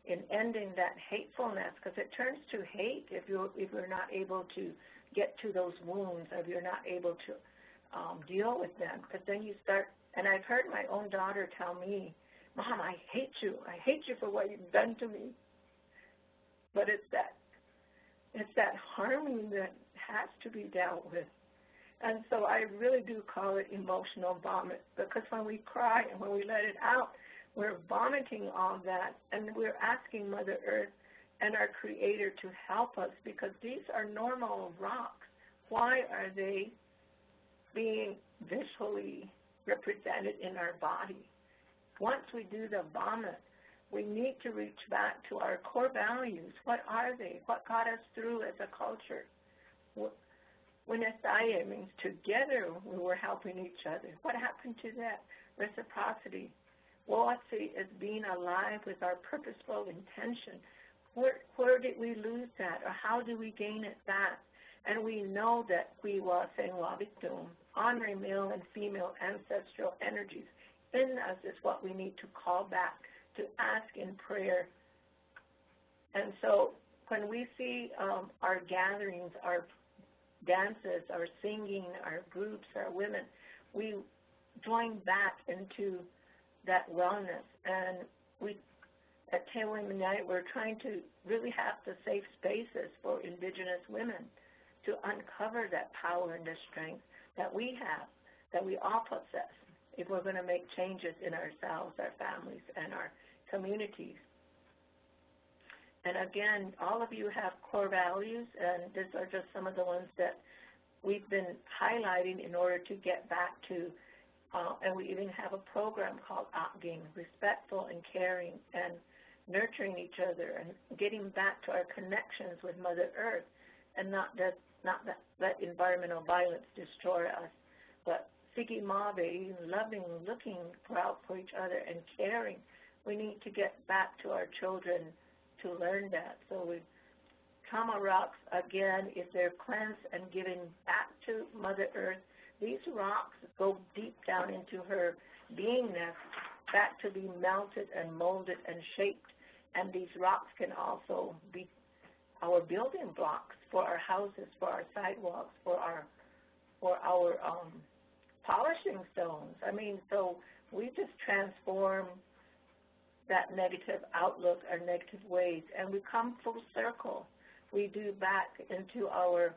in ending that hatefulness, because it turns to hate if you're not able to get to those wounds, if you're not able to deal with them, because then you start, and I've heard my own daughter tell me, Mom, I hate you for what you've done to me. But it's that harming that has to be dealt with. And so I really do call it emotional vomit, because when we cry and when we let it out, we're vomiting all that, and we're asking Mother Earth and our Creator to help us, because these are normal rocks. Why are they being visually represented in our body? Once we do the vomit, we need to reach back to our core values. What are they? What got us through as a culture? Winnesaya means together we were helping each other. What happened to that? Reciprocity. Woatsi is being alive with our purposeful intention. Where did we lose that, or how do we gain it back? And we know that we was in Wabitum, honoring male and female ancestral energies in us is what we need to call back, to ask in prayer. And so when we see our gatherings, our dances, our singing, our groups, our women, we join back into that wellness. And we, at Te Women United, we're trying to really have the safe spaces for Indigenous women to uncover that power and the strength that we have, that we all possess, if we're going to make changes in ourselves, our families, and our communities. And again, all of you have core values, and these are just some of the ones that we've been highlighting in order to get back to, and we even have a program called Akging, respectful and caring and nurturing each other and getting back to our connections with Mother Earth, and not let environmental violence destroy us, but Sigi Mabe, loving, looking out for each other and caring. We need to get back to our children to learn that. So Trauma rocks, again, if they're cleansed and given back to Mother Earth, these rocks go deep down into her beingness, back to be melted and molded and shaped. And these rocks can also be our building blocks for our houses, for our sidewalks, for our polishing stones. I mean, so we just transform that negative outlook or negative ways, and we come full circle. We do back into our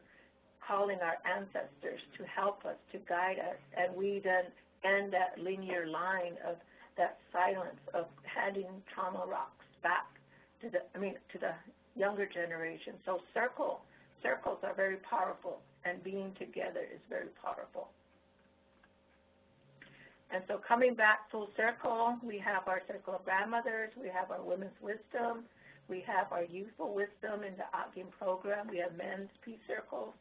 calling our ancestors to help us, to guide us, and we then end that linear line of that silence of handing trauma rocks back to the younger generation. So circles are very powerful, and being together is very powerful. And so coming back full circle, we have our circle of grandmothers, we have our women's wisdom, we have our youthful wisdom in the Akging program, we have men's peace circles.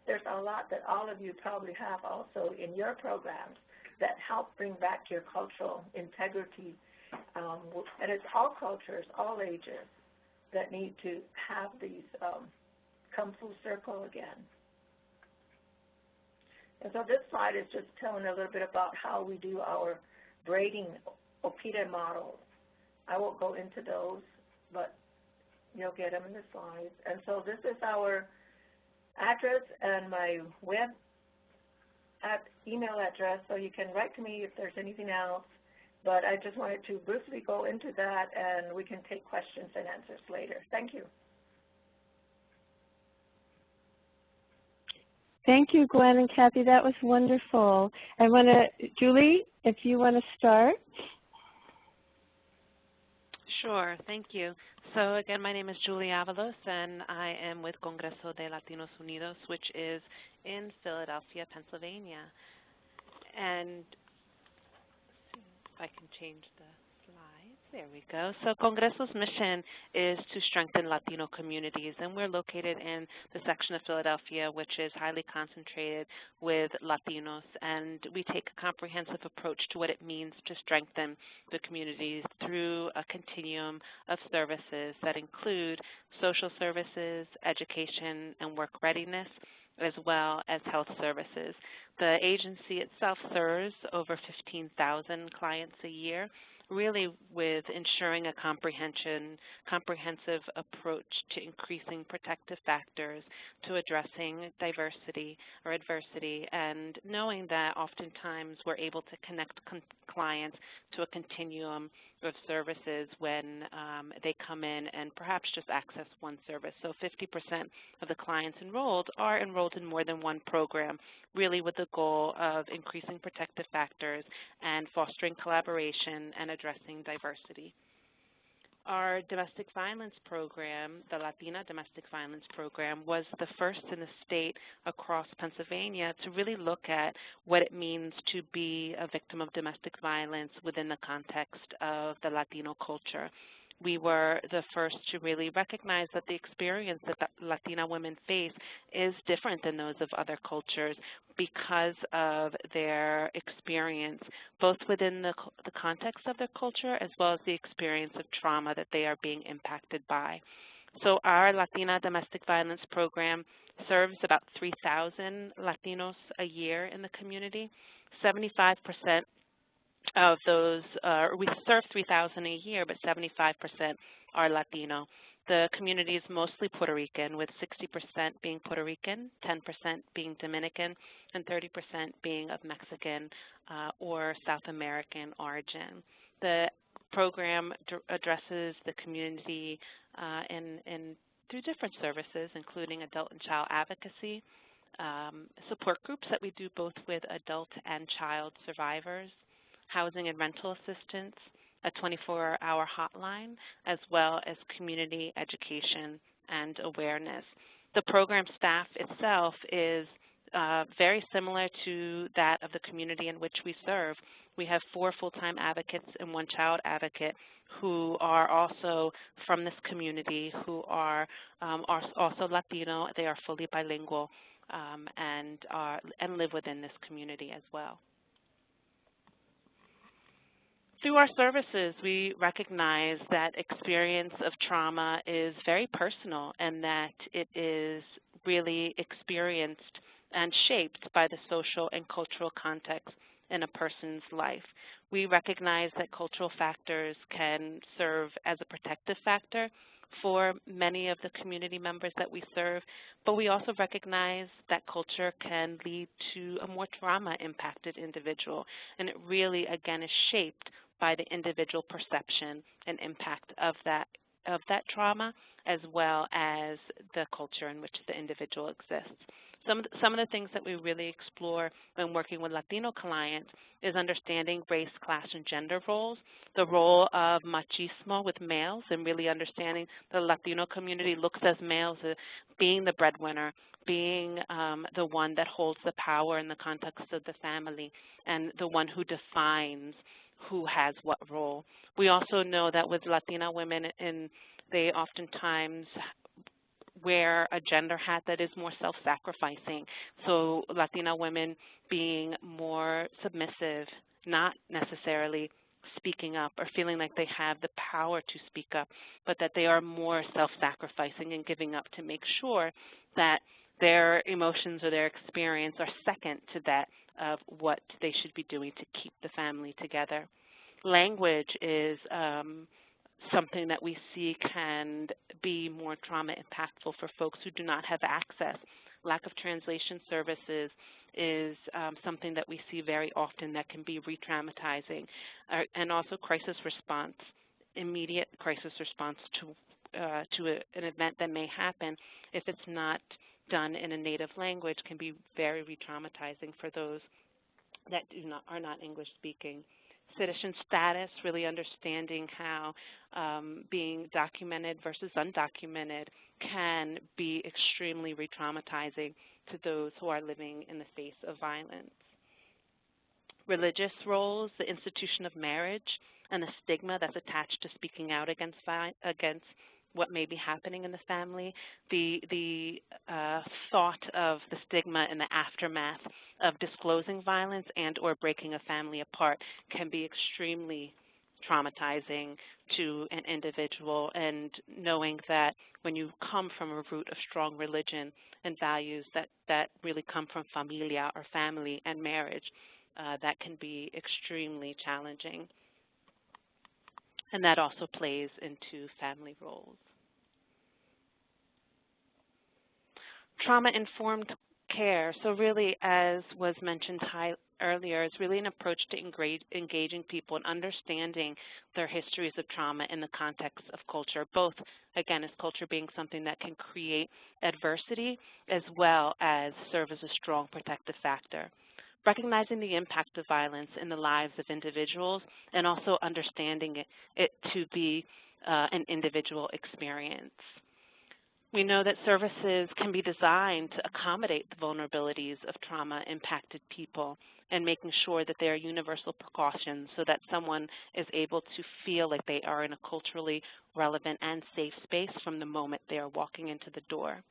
There's a lot that all of you probably have also in your programs that help bring back your cultural integrity. And it's all cultures, all ages that need to have these come full circle again. And so this slide is just telling a little bit about how we do our braiding Opita models. I won't go into those, but you'll get them in the slides. And so this is our address and my web email address, so you can write to me if there's anything else. But I just wanted to briefly go into that, and we can take questions and answers later. Thank you. Thank you, Gwen and Kathy. That was wonderful. Julie, if you want to start. Sure, thank you. So again, my name is Julie Avalos, and I am with Congreso de Latinos Unidos, which is in Philadelphia, Pennsylvania. And if I can change the slides. There we go. So Congreso's mission is to strengthen Latino communities, and we're located in the section of Philadelphia which is highly concentrated with Latinos, and we take a comprehensive approach to what it means to strengthen the communities through a continuum of services that include social services, education, and work readiness, as well as health services. The agency itself serves over 15,000 clients a year, really with ensuring a comprehensive approach to increasing protective factors, to addressing diversity or adversity, and knowing that oftentimes we're able to connect clients to a continuum of services when they come in and perhaps just access one service. So 50% of the clients enrolled are enrolled in more than one program, really with the goal of increasing protective factors and fostering collaboration and addressing diversity. Our domestic violence program, the Latina Domestic Violence Program, was the first in the state across Pennsylvania to really look at what it means to be a victim of domestic violence within the context of the Latino culture. We were the first to really recognize that the experience that Latina women face is different than those of other cultures because of their experience, both within the context of their culture as well as the experience of trauma that they are being impacted by. So our Latina Domestic Violence Program serves about 3,000 Latinos a year in the community. 75% of those, we serve 3,000 a year, but 75% are Latino. The community is mostly Puerto Rican, with 60% being Puerto Rican, 10% being Dominican, and 30% being of Mexican or South American origin. The program addresses the community through different services, including adult and child advocacy, support groups that we do both with adult and child survivors, housing and rental assistance, a 24-hour hotline, as well as community education and awareness. The program staff itself is very similar to that of the community in which we serve. We have 4 full-time advocates and 1 child advocate who are also from this community, who are also Latino. They are fully bilingual and live within this community as well. Through our services, we recognize that experience of trauma is very personal and that it is really experienced and shaped by the social and cultural context in a person's life. We recognize that cultural factors can serve as a protective factor for many of the community members that we serve, but we also recognize that culture can lead to a more trauma-impacted individual, and it really, again, is shaped by the individual perception and impact of that trauma, as well as the culture in which the individual exists. Some of the things that we really explore when working with Latino clients is understanding race, class, and gender roles, the role of machismo with males, and really understanding the Latino community looks as males as being the breadwinner, being the one that holds the power in the context of the family, and the one who defines who has what role. We also know that with Latina women, they oftentimes wear a gender hat that is more self-sacrificing. So Latina women being more submissive, not necessarily speaking up or feeling like they have the power to speak up, but that they are more self-sacrificing and giving up to make sure that their emotions or their experience are second to that of what they should be doing to keep the family together. Language is something that we see can be more trauma impactful for folks who do not have access. Lack of translation services is something that we see very often that can be re-traumatizing. And also crisis response, immediate crisis response to an event that may happen if it's not done in a native language can be very re-traumatizing for those that are not English speaking. citizen status, really understanding how being documented versus undocumented can be extremely re-traumatizing to those who are living in the face of violence. Religious roles, the institution of marriage, and the stigma that's attached to speaking out against what may be happening in the family, the thought of the stigma and the aftermath of disclosing violence and or breaking a family apart can be extremely traumatizing to an individual, and knowing that when you come from a root of strong religion and values that really come from familia or family and marriage, that can be extremely challenging. And that also plays into family roles. Trauma-informed care, so really, as was mentioned earlier, is really an approach to engaging people and understanding their histories of trauma in the context of culture, both, again, as culture being something that can create adversity as well as serve as a strong protective factor. Recognizing the impact of violence in the lives of individuals and also understanding it to be an individual experience. We know that services can be designed to accommodate the vulnerabilities of trauma-impacted people and making sure that there are universal precautions so that someone is able to feel like they are in a culturally relevant and safe space from the moment they are walking into the door.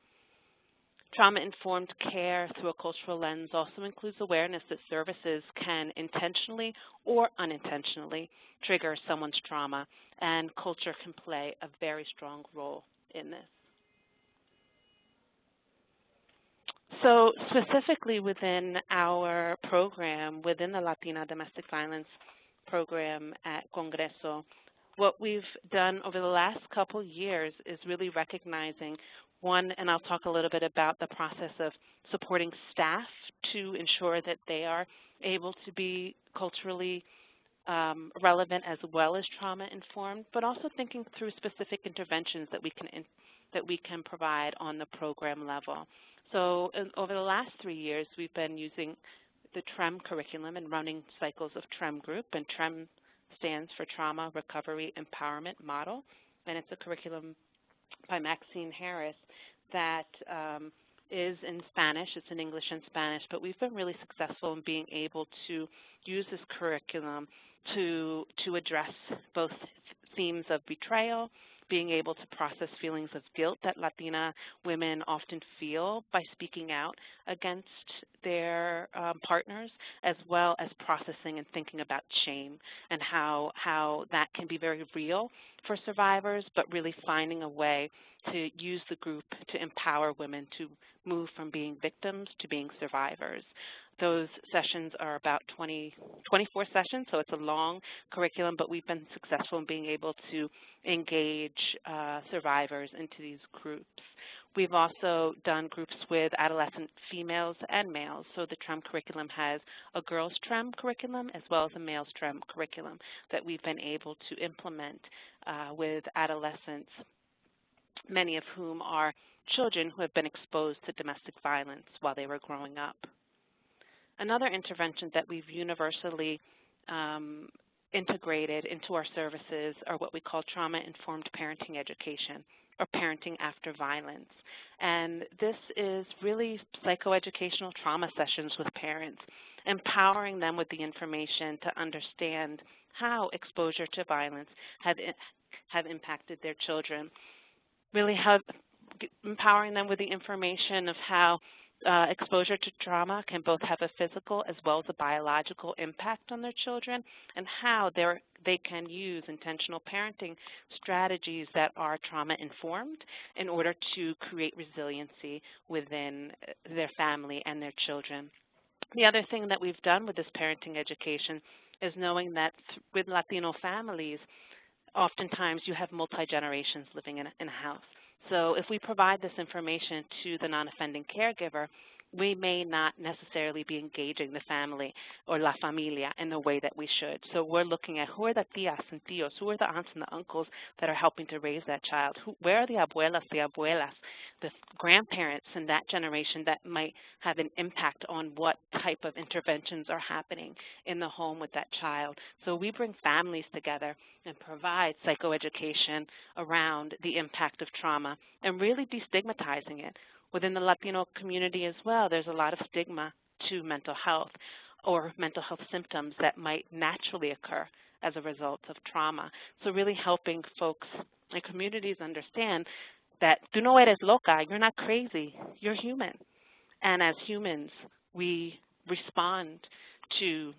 Trauma-informed care through a cultural lens also includes awareness that services can intentionally or unintentionally trigger someone's trauma, and culture can play a very strong role in this. So specifically within our program, within the Latina Domestic Violence Program at Congreso, what we've done over the last couple years is really recognizing one, and I'll talk a little bit about the process of supporting staff to ensure that they are able to be culturally relevant as well as trauma-informed, but also thinking through specific interventions that we can provide on the program level. So over the last 3 years, we've been using the TREM curriculum and running cycles of TREM group, and TREM stands for Trauma Recovery Empowerment Model, and it's a curriculum by Maxine Harris that is in Spanish. It's in English and Spanish, but we've been really successful in being able to use this curriculum to address both themes of betrayal, being able to process feelings of guilt that Latina women often feel by speaking out against their partners, as well as processing and thinking about shame and how that can be very real for survivors, but really finding a way to use the group to empower women to move from being victims to being survivors. Those sessions are about 24 sessions, so it's a long curriculum, but we've been successful in being able to engage survivors into these groups. We've also done groups with adolescent females and males, so the TREM curriculum has a girls' TREM curriculum as well as a males' TREM curriculum that we've been able to implement with adolescents, many of whom are children who have been exposed to domestic violence while they were growing up. Another intervention that we've universally integrated into our services are what we call trauma-informed parenting education, or parenting after violence. And this is really psychoeducational trauma sessions with parents, empowering them with the information to understand how exposure to violence have impacted their children, really empowering them with the information of how exposure to trauma can both have a physical as well as a biological impact on their children, and how they can use intentional parenting strategies that are trauma-informed in order to create resiliency within their family and their children. The other thing that we've done with this parenting education is knowing that with Latino families, oftentimes you have multi-generations living in a house. So if we provide this information to the non-offending caregiver, we may not necessarily be engaging the family or la familia in the way that we should. So we're looking at who are the tias and tios, who are the aunts and the uncles that are helping to raise that child, where are the abuelas, the grandparents in that generation that might have an impact on what type of interventions are happening in the home with that child. So we bring families together and provide psychoeducation around the impact of trauma and really destigmatizing it. Within the Latino community as well, there's a lot of stigma to mental health or mental health symptoms that might naturally occur as a result of trauma. So really helping folks and communities understand that tú no eres loca, you're not crazy, you're human. And as humans, we respond to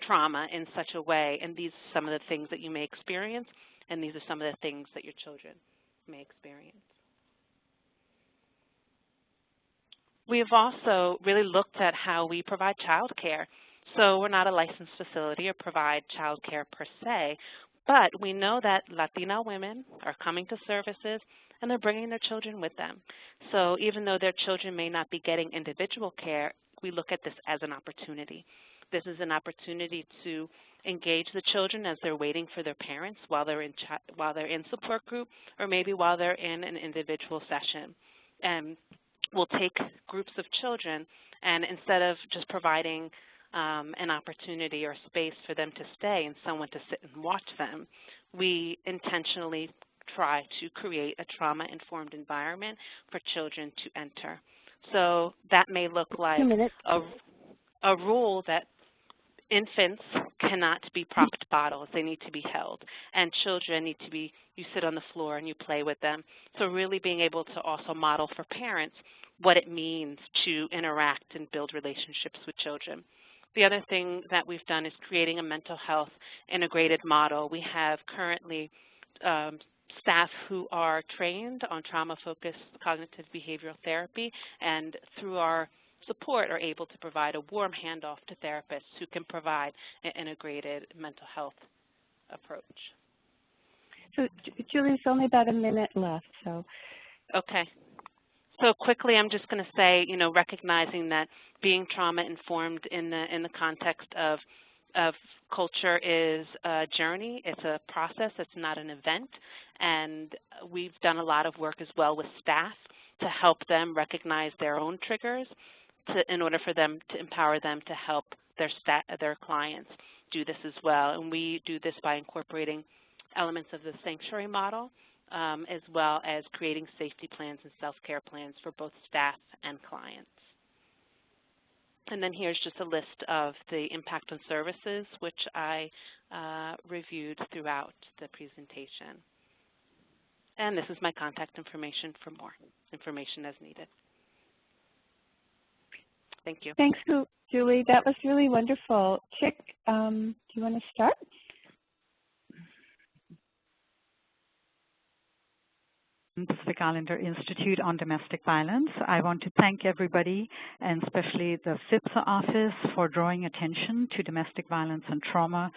trauma in such a way, and these are some of the things that you may experience, and these are some of the things that your children may experience. We've also really looked at how we provide child care. So we're not a licensed facility or provide child care per se, but we know that Latina women are coming to services and they're bringing their children with them. So even though their children may not be getting individual care, we look at this as an opportunity. This is an opportunity to engage the children as they're waiting for their parents while they're in support group, or maybe while they're in an individual session. And we'll take groups of children, and instead of just providing an opportunity or space for them to stay and someone to sit and watch them, we intentionally try to create a trauma-informed environment for children to enter. So that may look like a rule that infants cannot be propped bottles. They need to be held. And children need to be, you sit on the floor and you play with them. So really being able to also model for parents what it means to interact and build relationships with children. The other thing that we've done is creating a mental health integrated model. We have currently staff who are trained on trauma-focused cognitive behavioral therapy, and through our support are able to provide a warm handoff to therapists who can provide an integrated mental health approach. So, Julie, it's only about a minute left. So, okay. So quickly, I'm just going to say, you know, recognizing that being trauma-informed in the context of culture is a journey. It's a process. It's not an event. And we've done a lot of work as well with staff to help them recognize their own triggers in order for them to empower them to help their clients do this as well. And we do this by incorporating elements of the sanctuary model, as well as creating safety plans and self-care plans for both staff and clients. And then here's just a list of the impact on services, which I reviewed throughout the presentation. And this is my contact information for more information as needed. Thank you. Thanks, Julie. That was really wonderful. Chick, do you want to start? Pacific Islander Institute on Domestic Violence. I want to thank everybody, and especially the FIPSA office, for drawing attention to domestic violence and trauma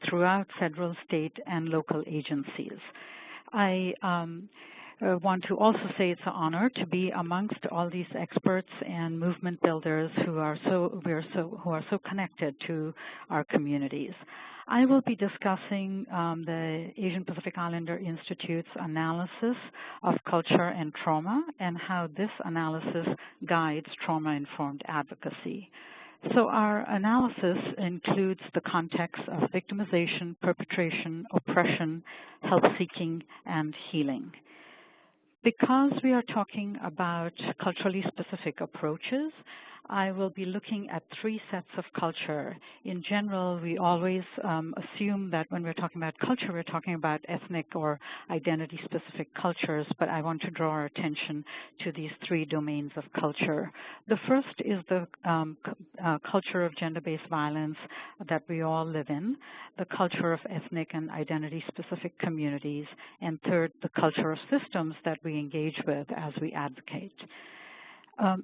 throughout federal, state, and local agencies. I want to also say it's an honor to be amongst all these experts and movement builders who are so connected to our communities. I will be discussing the Asian Pacific Islander Institute's analysis of culture and trauma and how this analysis guides trauma-informed advocacy. So our analysis includes the context of victimization, perpetration, oppression, help-seeking, and healing. Because we are talking about culturally specific approaches, I will be looking at 3 sets of culture. In general, we always assume that when we're talking about culture, we're talking about ethnic or identity-specific cultures, but I want to draw our attention to these 3 domains of culture. The first is the culture of gender-based violence that we all live in, the culture of ethnic and identity-specific communities, and third, the culture of systems that we engage with as we advocate.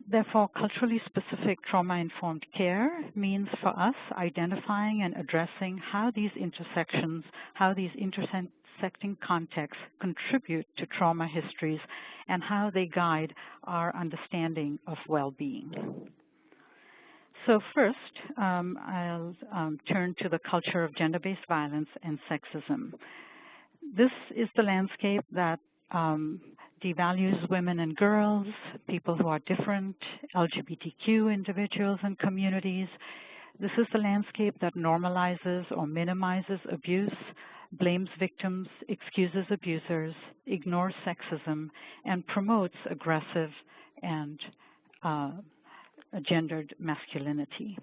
Therefore, culturally specific trauma-informed care means for us identifying and addressing how these intersections, how these intersecting contexts contribute to trauma histories and how they guide our understanding of well-being. So first, I'll turn to the culture of gender-based violence and sexism. This is the landscape that devalues women and girls, people who are different, LGBTQ individuals and communities. This is the landscape that normalizes or minimizes abuse, blames victims, excuses abusers, ignores sexism, and promotes aggressive and gendered masculinity.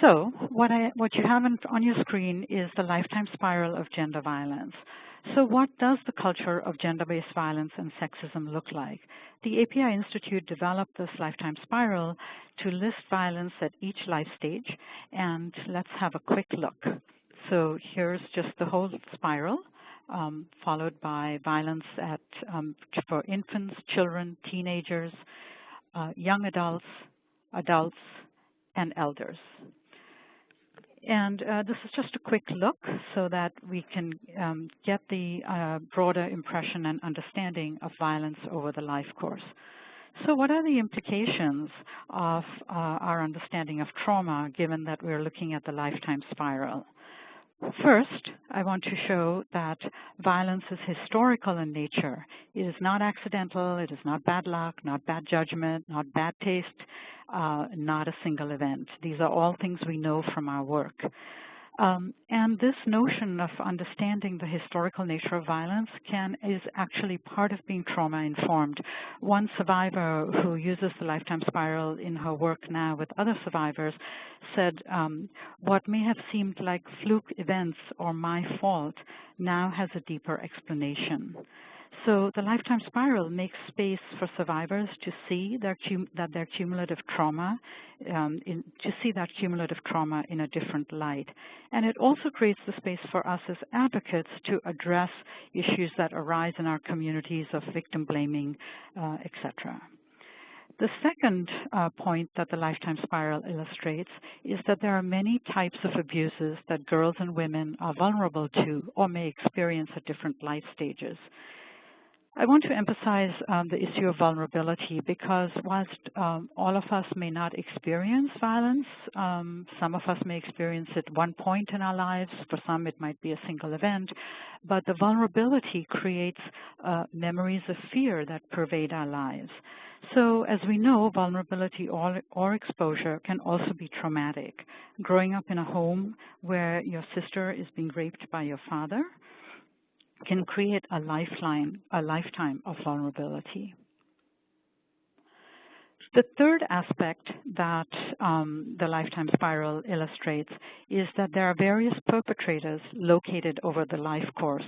So what you have on your screen is the lifetime spiral of gender violence. So what does the culture of gender-based violence and sexism look like? The API Institute developed this lifetime spiral to list violence at each life stage, and let's have a quick look. So here's just the whole spiral, followed by violence for infants, children, teenagers, young adults, and elders. And this is just a quick look so that we can get the broader impression and understanding of violence over the life course. So what are the implications of our understanding of trauma, given that we're looking at the lifetime spiral? First, I want to show that violence is historical in nature. It is not accidental, it is not bad luck, not bad judgment, not bad taste, not a single event. These are all things we know from our work. And this notion of understanding the historical nature of violence is actually part of being trauma-informed. One survivor who uses the lifetime spiral in her work now with other survivors said, what may have seemed like fluke events or my fault now has a deeper explanation. So the lifetime spiral makes space for survivors to see their cumulative trauma, in a different light. And it also creates the space for us as advocates to address issues that arise in our communities of victim blaming, etc. The second point that the lifetime spiral illustrates is that there are many types of abuses that girls and women are vulnerable to or may experience at different life stages. I want to emphasize the issue of vulnerability because whilst all of us may not experience violence, some of us may experience it at one point in our lives. For some, it might be a single event. But the vulnerability creates memories of fear that pervade our lives. So as we know, vulnerability or exposure can also be traumatic. Growing up in a home where your sister is being raped by your father can create a lifetime of vulnerability. The third aspect that the lifetime spiral illustrates is that there are various perpetrators located over the life course.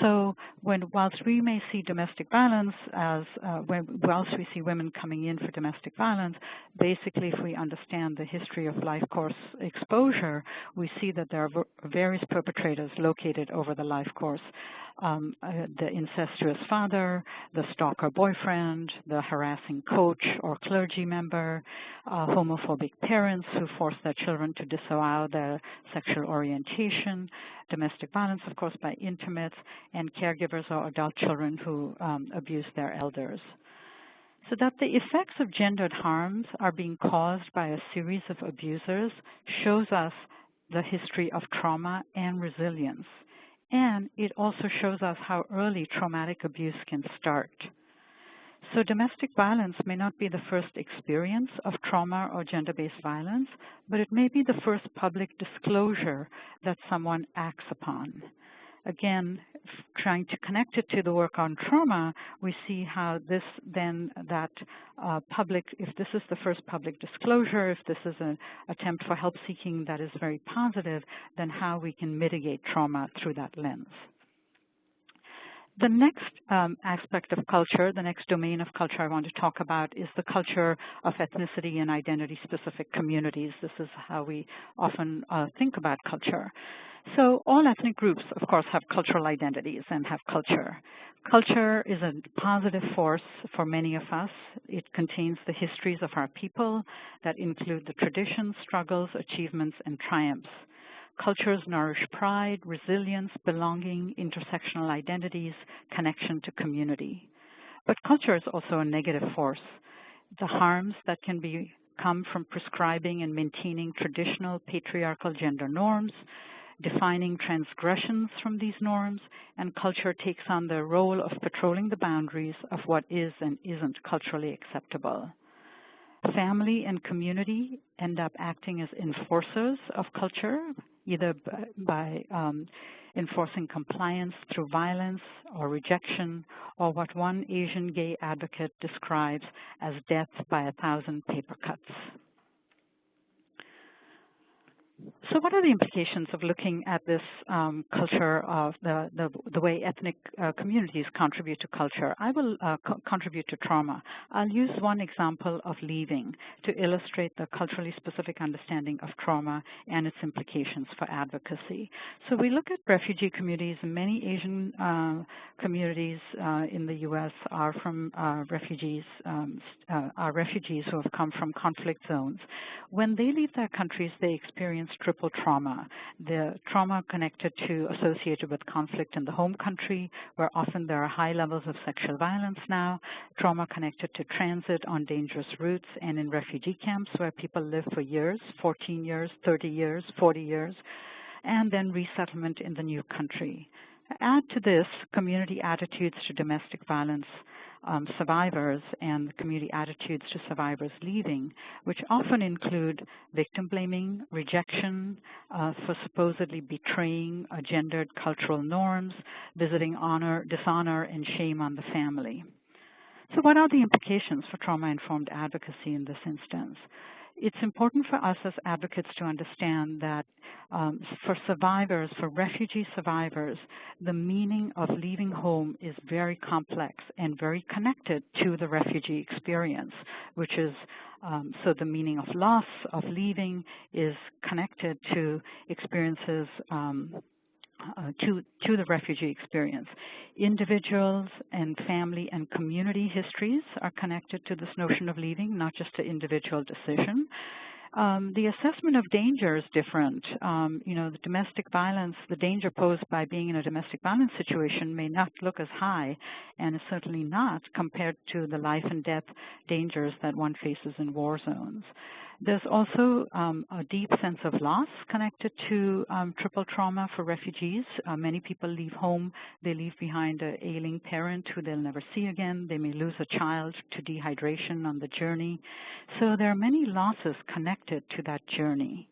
So whilst we may see domestic violence whilst we see women coming in for domestic violence, basically if we understand the history of life course exposure, we see that there are various perpetrators located over the life course. The incestuous father, the stalker boyfriend, the harassing coach or clergy member, homophobic parents who force their children to disavow their sexual orientation, domestic violence, of course, by intimates, and caregivers or adult children who abuse their elders. So that the effects of gendered harms are being caused by a series of abusers shows us the history of trauma and resilience. And it also shows us how early traumatic abuse can start. So domestic violence may not be the first experience of trauma or gender-based violence, but it may be the first public disclosure that someone acts upon. Again, trying to connect it to the work on trauma, we see how if this is the first public disclosure, if this is an attempt for help seeking that is very positive, then how we can mitigate trauma through that lens. The next aspect of culture, the next domain of culture I want to talk about is the culture of ethnicity and identity-specific communities. This is how we often think about culture. So all ethnic groups, of course, have cultural identities and have culture. Culture is a positive force for many of us. It contains the histories of our people that include the traditions, struggles, achievements, and triumphs. Cultures nourish pride, resilience, belonging, intersectional identities, connection to community. But culture is also a negative force. The harms that can come from prescribing and maintaining traditional patriarchal gender norms, defining transgressions from these norms, and culture takes on the role of patrolling the boundaries of what is and isn't culturally acceptable. Family and community end up acting as enforcers of culture, either by enforcing compliance through violence or rejection, or what one Asian gay advocate describes as death by 1,000 paper cuts. So what are the implications of looking at this culture of the way ethnic communities contribute to culture? I will contribute to trauma. I'll use one example of leaving to illustrate the culturally specific understanding of trauma and its implications for advocacy. So we look at refugee communities. Many Asian communities in the U.S. are from refugees who have come from conflict zones. When they leave their countries, they experience triple trauma. The trauma associated with conflict in the home country, where often there are high levels of sexual violence now, trauma connected to transit on dangerous routes, and in refugee camps where people live for years, 14 years, 30 years, 40 years, and then resettlement in the new country. Add to this community attitudes to domestic violence survivors and community attitudes to survivors leaving, which often include victim blaming, rejection for supposedly betraying gendered cultural norms, visiting dishonor, and shame on the family. So what are the implications for trauma-informed advocacy in this instance? It's important for us as advocates to understand that for survivors, for refugee survivors, the meaning of leaving home is very complex and very connected to the refugee experience, which is so the meaning of loss, of leaving, is connected to experiences to the refugee experience. Individuals and family and community histories are connected to this notion of leaving, not just an individual decision. The assessment of danger is different. The domestic violence, the danger posed by being in a domestic violence situation may not look as high, and is certainly not compared to the life and death dangers that one faces in war zones. There's also a deep sense of loss connected to triple trauma for refugees. Many people leave home. They leave behind an ailing parent who they'll never see again. They may lose a child to dehydration on the journey. So there are many losses connected to that journey.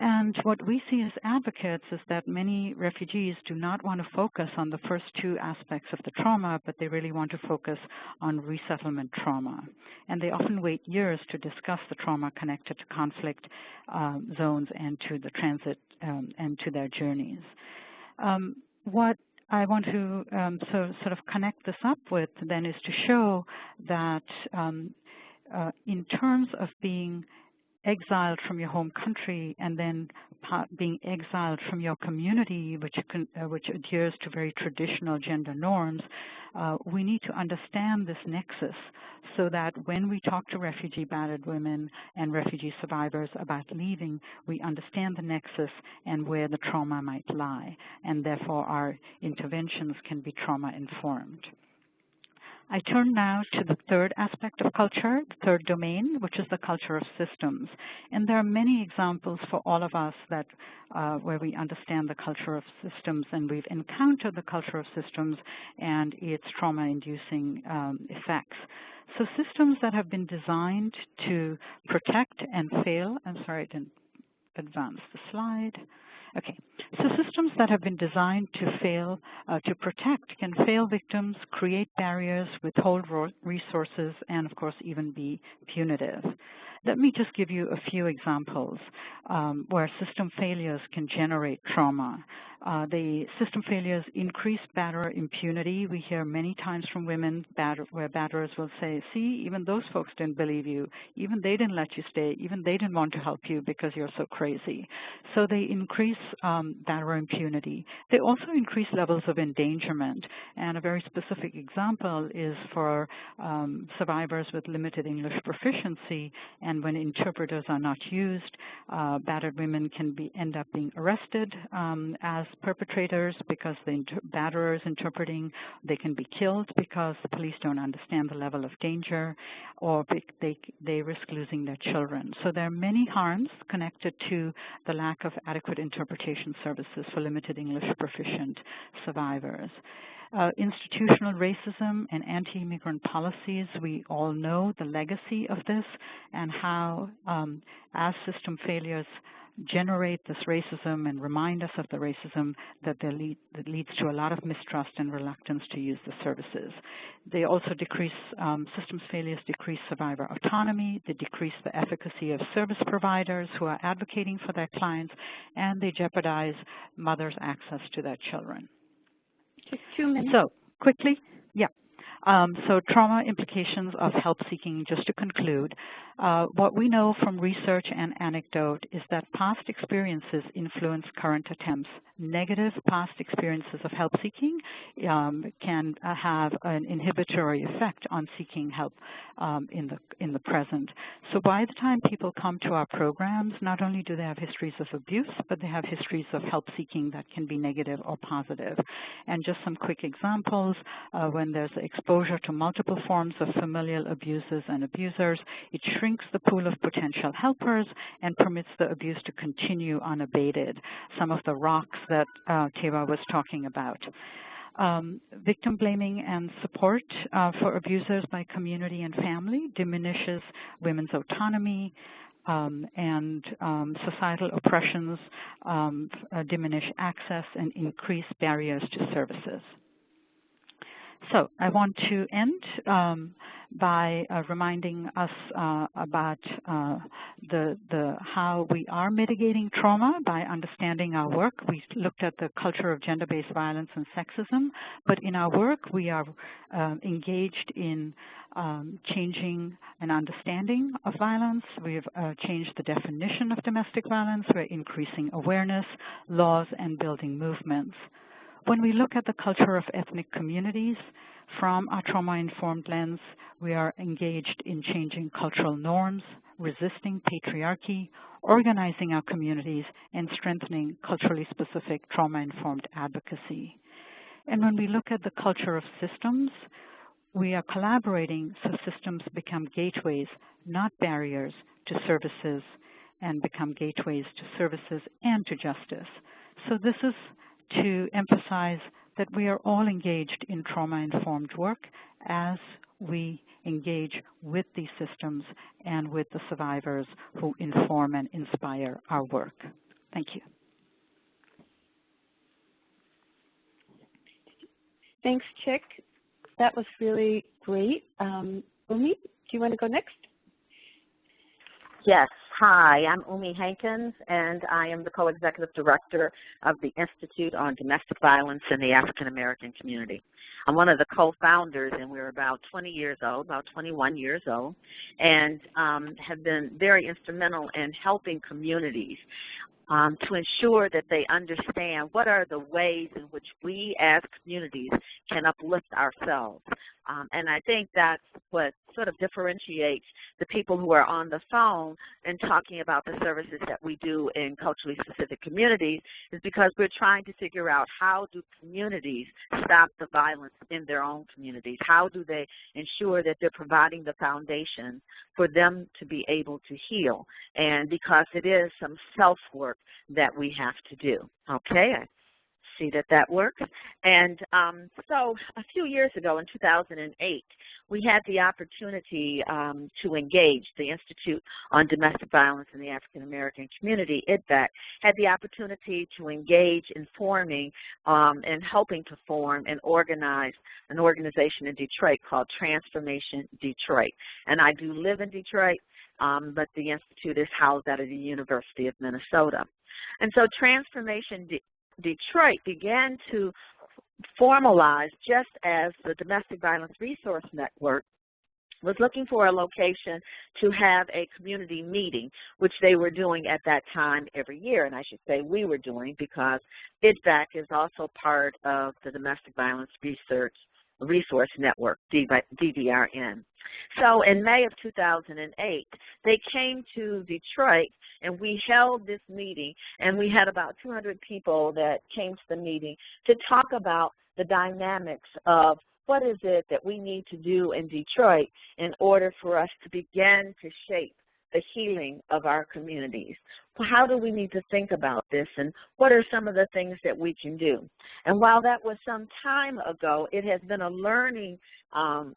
And what we see as advocates is that many refugees do not want to focus on the first two aspects of the trauma, but they really want to focus on resettlement trauma. And they often wait years to discuss the trauma connected to conflict zones and to the transit and to their journeys. What I want to sort of connect this up with then is to show that in terms of being exiled from your home country and then being exiled from your community, which adheres to very traditional gender norms, we need to understand this nexus so that when we talk to refugee battered women and refugee survivors about leaving, we understand the nexus and where the trauma might lie, and therefore our interventions can be trauma-informed. I turn now to the third aspect of culture, the third domain, which is the culture of systems. And there are many examples for all of us that where we understand the culture of systems, and we've encountered the culture of systems and its trauma-inducing effects. So systems that have been designed to protect and fail. I'm sorry, I didn't advance the slide. Okay, so systems that have been designed to fail, to protect, can fail victims, create barriers, withhold resources, and of course even be punitive. Let me just give you a few examples where system failures can generate trauma. The system failures increase batterer impunity. We hear many times from women where batterers will say, see, even those folks didn't believe you. Even they didn't let you stay. Even they didn't want to help you because you're so crazy. So they increase batterer impunity. They also increase levels of endangerment. And a very specific example is for survivors with limited English proficiency, and when interpreters are not used, battered women can end up being arrested as perpetrators because the batterer is interpreting. They can be killed because the police don't understand the level of danger, or they risk losing their children. So there are many harms connected to the lack of adequate interpretation services for limited English proficient survivors. Institutional racism and anti-immigrant policies, we all know the legacy of this and how as system failures generate this racism and remind us of the racism that leads to a lot of mistrust and reluctance to use the services. They also decrease, systems failures decrease survivor autonomy, they decrease the efficacy of service providers who are advocating for their clients, and they jeopardize mothers' access to their children. Just 2 minutes. So, quickly, yeah. So trauma implications of help seeking, just to conclude, what we know from research and anecdote is that past experiences influence current attempts. Negative past experiences of help seeking can have an inhibitory effect on seeking help in the present. So by the time people come to our programs, not only do they have histories of abuse, but they have histories of help seeking that can be negative or positive. And just some quick examples, when there's exposure to multiple forms of familial abuses and abusers, it shrinks the pool of potential helpers and permits the abuse to continue unabated. Some of the rocks that Keva was talking about. Victim blaming and support for abusers by community and family diminishes women's autonomy, and societal oppressions diminish access and increase barriers to services. So I want to end by reminding us about how we are mitigating trauma by understanding our work. We looked at the culture of gender-based violence and sexism, but in our work we are engaged in changing an understanding of violence. We've changed the definition of domestic violence. We're increasing awareness, laws, and building movements. When we look at the culture of ethnic communities from our trauma-informed lens, we are engaged in changing cultural norms, resisting patriarchy, organizing our communities, and strengthening culturally specific trauma-informed advocacy. And when we look at the culture of systems, we are collaborating so systems become gateways, not barriers, to services, and become gateways to services and to justice. So this is to emphasize that we are all engaged in trauma-informed work as we engage with these systems and with the survivors who inform and inspire our work. Thank you. Thanks, Chick. That was really great. Umi, do you want to go next? Yes. Hi, I'm Umi Hankins, and I am the co-executive director of the Institute on Domestic Violence in the African American Community. I'm one of the co-founders, and we're about 20 years old, about 21 years old, and have been very instrumental in helping communities to ensure that they understand what are the ways in which we as communities can uplift ourselves. And I think that's what sort of differentiates the people who are on the phone and talking about the services that we do in culturally specific communities, is because we're trying to figure out how do communities stop the violence in their own communities? How do they ensure that they're providing the foundation for them to be able to heal? And because it is some self-work that we have to do. Okay, I see that that works. And so a few years ago in 2008, we had the opportunity to engage the Institute on Domestic Violence in the African American Community, IDVAC, had the opportunity to engage in forming and helping to form and organize an organization in Detroit called Transformation Detroit. And I do live in Detroit, but the Institute is housed out of the University of Minnesota. And so Transformation Detroit began to formalize, just as the Domestic Violence Resource Network was looking for a location to have a community meeting, which they were doing at that time every year. And I should say we were doing, because IDVAC is also part of the Domestic Violence Resource Network, DVRN. So in May of 2008, they came to Detroit, and we held this meeting, and we had about 200 people that came to the meeting to talk about the dynamics of what is it that we need to do in Detroit in order for us to begin to shape the healing of our communities. How do we need to think about this, and what are some of the things that we can do? And while that was some time ago, it has been a learning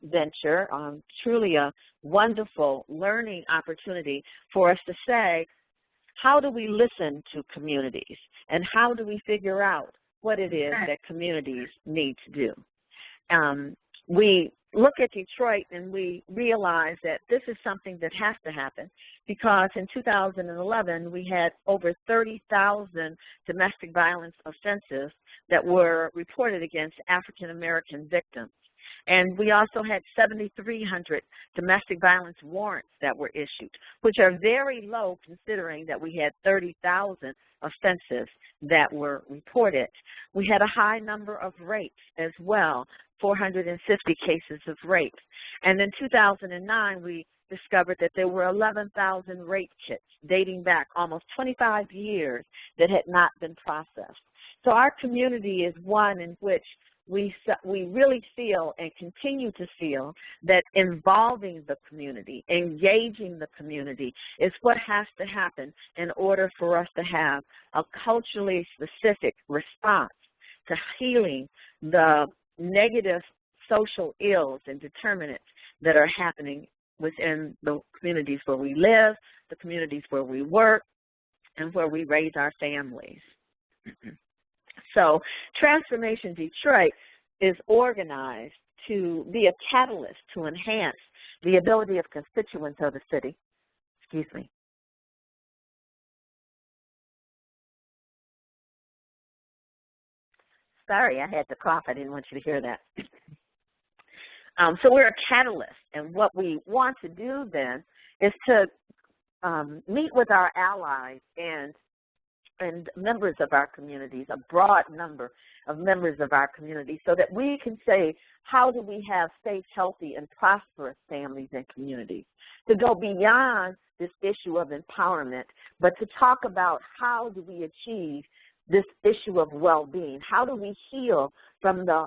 venture, truly a wonderful learning opportunity for us to say, how do we listen to communities, and how do we figure out what it is that communities need to do? We look at Detroit and we realize that this is something that has to happen, because in 2011 we had over 30,000 domestic violence offenses that were reported against African American victims. And we also had 7,300 domestic violence warrants that were issued, which are very low considering that we had 30,000 offenses that were reported. We had a high number of rapes as well, 450 cases of rape. And in 2009, we discovered that there were 11,000 rape kits dating back almost 25 years that had not been processed. So our community is one in which we really feel and continue to feel that involving the community, engaging the community is what has to happen in order for us to have a culturally specific response to healing the negative social ills and determinants that are happening within the communities where we live, the communities where we work, and where we raise our families. So Transformation Detroit is organized to be a catalyst to enhance the ability of constituents of the city. Excuse me. Sorry, I had to cough. I didn't want you to hear that. So we're a catalyst, and what we want to do then is to meet with our allies and members of our communities, a broad number of members of our community, so that we can say, how do we have safe, healthy, and prosperous families and communities? To go beyond this issue of empowerment, but to talk about how do we achieve this issue of well-being? How do we heal from the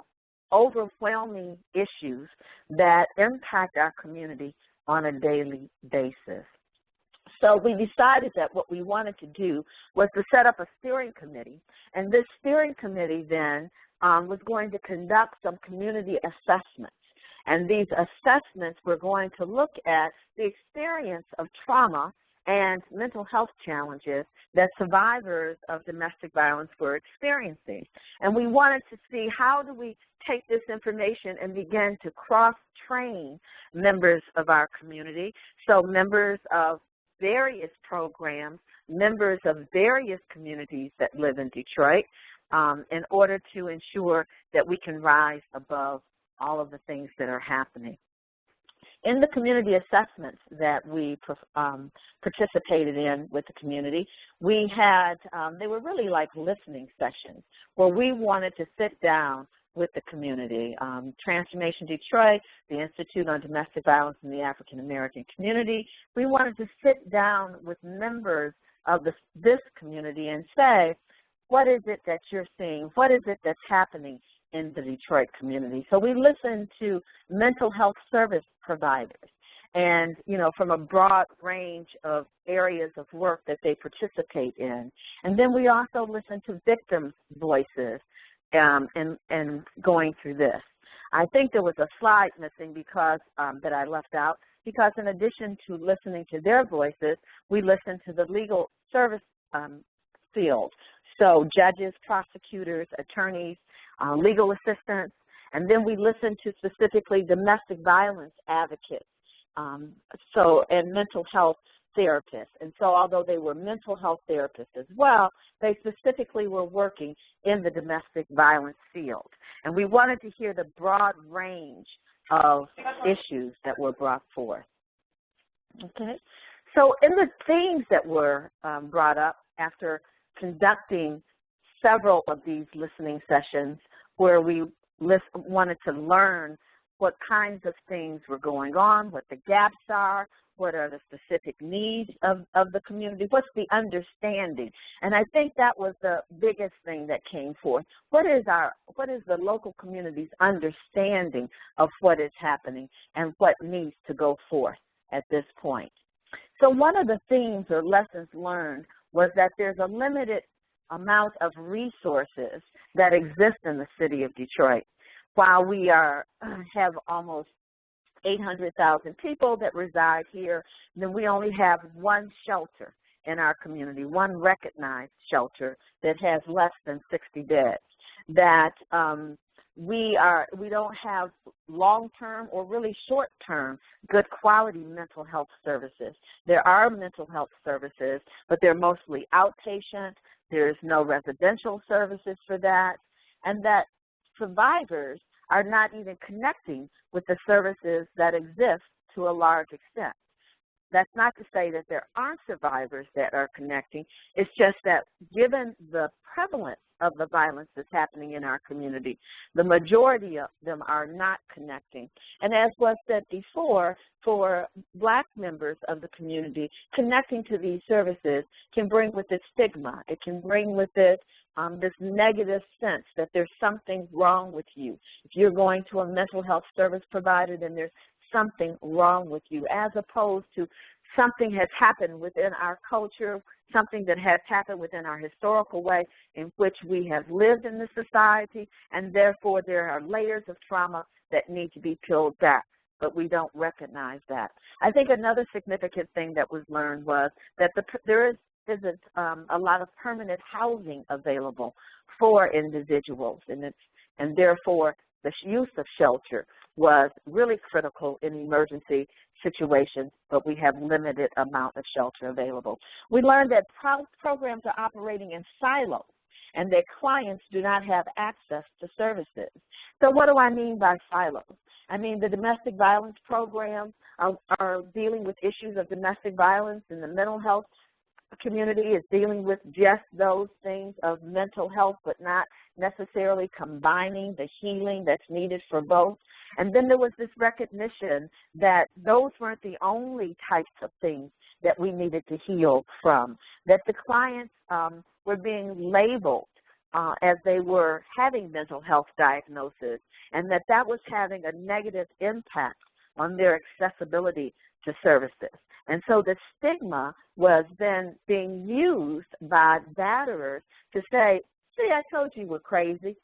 overwhelming issues that impact our community on a daily basis? So we decided that what we wanted to do was to set up a steering committee, and this steering committee then was going to conduct some community assessments. And these assessments were going to look at the experience of trauma and mental health challenges that survivors of domestic violence were experiencing. And we wanted to see, how do we take this information and begin to cross-train members of our community, so members of various programs, members of various communities that live in Detroit, in order to ensure that we can rise above all of the things that are happening. In the community assessments that we participated in with the community, we had, they were really like listening sessions where we wanted to sit down with the community. Transformation Detroit, the Institute on Domestic Violence in the African American Community, we wanted to sit down with members of this community and say, what is it that you're seeing? What is it that's happening in the Detroit community? So we listened to mental health service providers, and from a broad range of areas of work that they participate in. And then we also listened to victims' voices and going through this. I think there was a slide missing because that I left out, because in addition to listening to their voices, we listened to the legal service field. So judges, prosecutors, attorneys, legal assistants, and then we listened to specifically domestic violence advocates, and mental health therapists. And so although they were mental health therapists as well, they specifically were working in the domestic violence field. And we wanted to hear the broad range of issues that were brought forth. Okay, so in the themes that were brought up after conducting several of these listening sessions where we wanted to learn what kinds of things were going on, what the gaps are, what are the specific needs of the community, what's the understanding. And I think that was the biggest thing that came forth. What is the local community's understanding of what is happening and what needs to go forth at this point? So one of the themes or lessons learned was that there's a limited amount of resources that exist in the city of Detroit. While we have almost 800,000 people that reside here, then we only have one shelter in our community, one recognized shelter that has less than 60 beds. That we don't have long-term or really short-term good quality mental health services. There are mental health services, but they're mostly outpatient. There's no residential services for that, and that survivors are not even connecting with the services that exist to a large extent. That's not to say that there aren't survivors that are connecting. It's just that given the prevalence of the violence that's happening in our community, the majority of them are not connecting. And as was said before, for Black members of the community, connecting to these services can bring with it stigma. It can bring with it this negative sense that there's something wrong with you. If you're going to a mental health service provider, then there's something wrong with you, as opposed to something has happened within our culture, something that has happened within our historical way in which we have lived in the society, and therefore there are layers of trauma that need to be peeled back, but we don't recognize that. I think another significant thing that was learned was that there isn't a lot of permanent housing available for individuals, and therefore the use of shelter was really critical in emergency situations, but we have limited amount of shelter available. We learned that programs are operating in silos and that clients do not have access to services. So what do I mean by silos? I mean the domestic violence programs are dealing with issues of domestic violence, and the mental health community is dealing with just those things of mental health, but not necessarily combining the healing that's needed for both. And then there was this recognition that those weren't the only types of things that we needed to heal from, that the clients were being labeled as they were having mental health diagnosis, and that was having a negative impact on their accessibility to services. And so the stigma was then being used by batterers to say, see, I told you were crazy.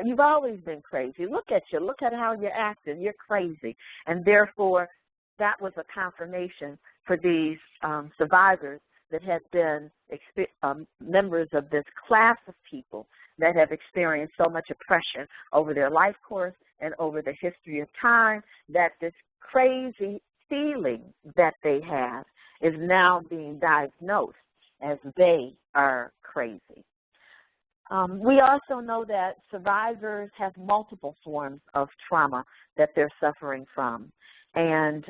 You've always been crazy. Look at you. Look at how you're acting. You're crazy. And therefore, that was a confirmation for these survivors that had been members of this class of people that have experienced so much oppression over their life course and over the history of time, that this crazy feeling that they have is now being diagnosed as they are crazy. We also know that survivors have multiple forms of trauma that they're suffering from. And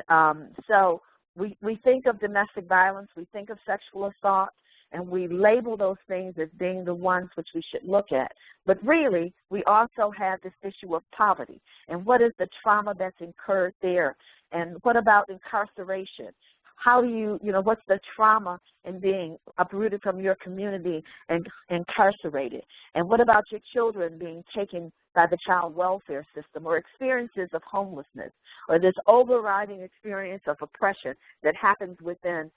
so we think of domestic violence, we think of sexual assault, and we label those things as being the ones which we should look at. But really, we also have this issue of poverty. And what is the trauma that's incurred there? And what about incarceration? How do you what's the trauma in being uprooted from your community and incarcerated? And what about your children being taken by the child welfare system, or experiences of homelessness, or this overriding experience of oppression that happens within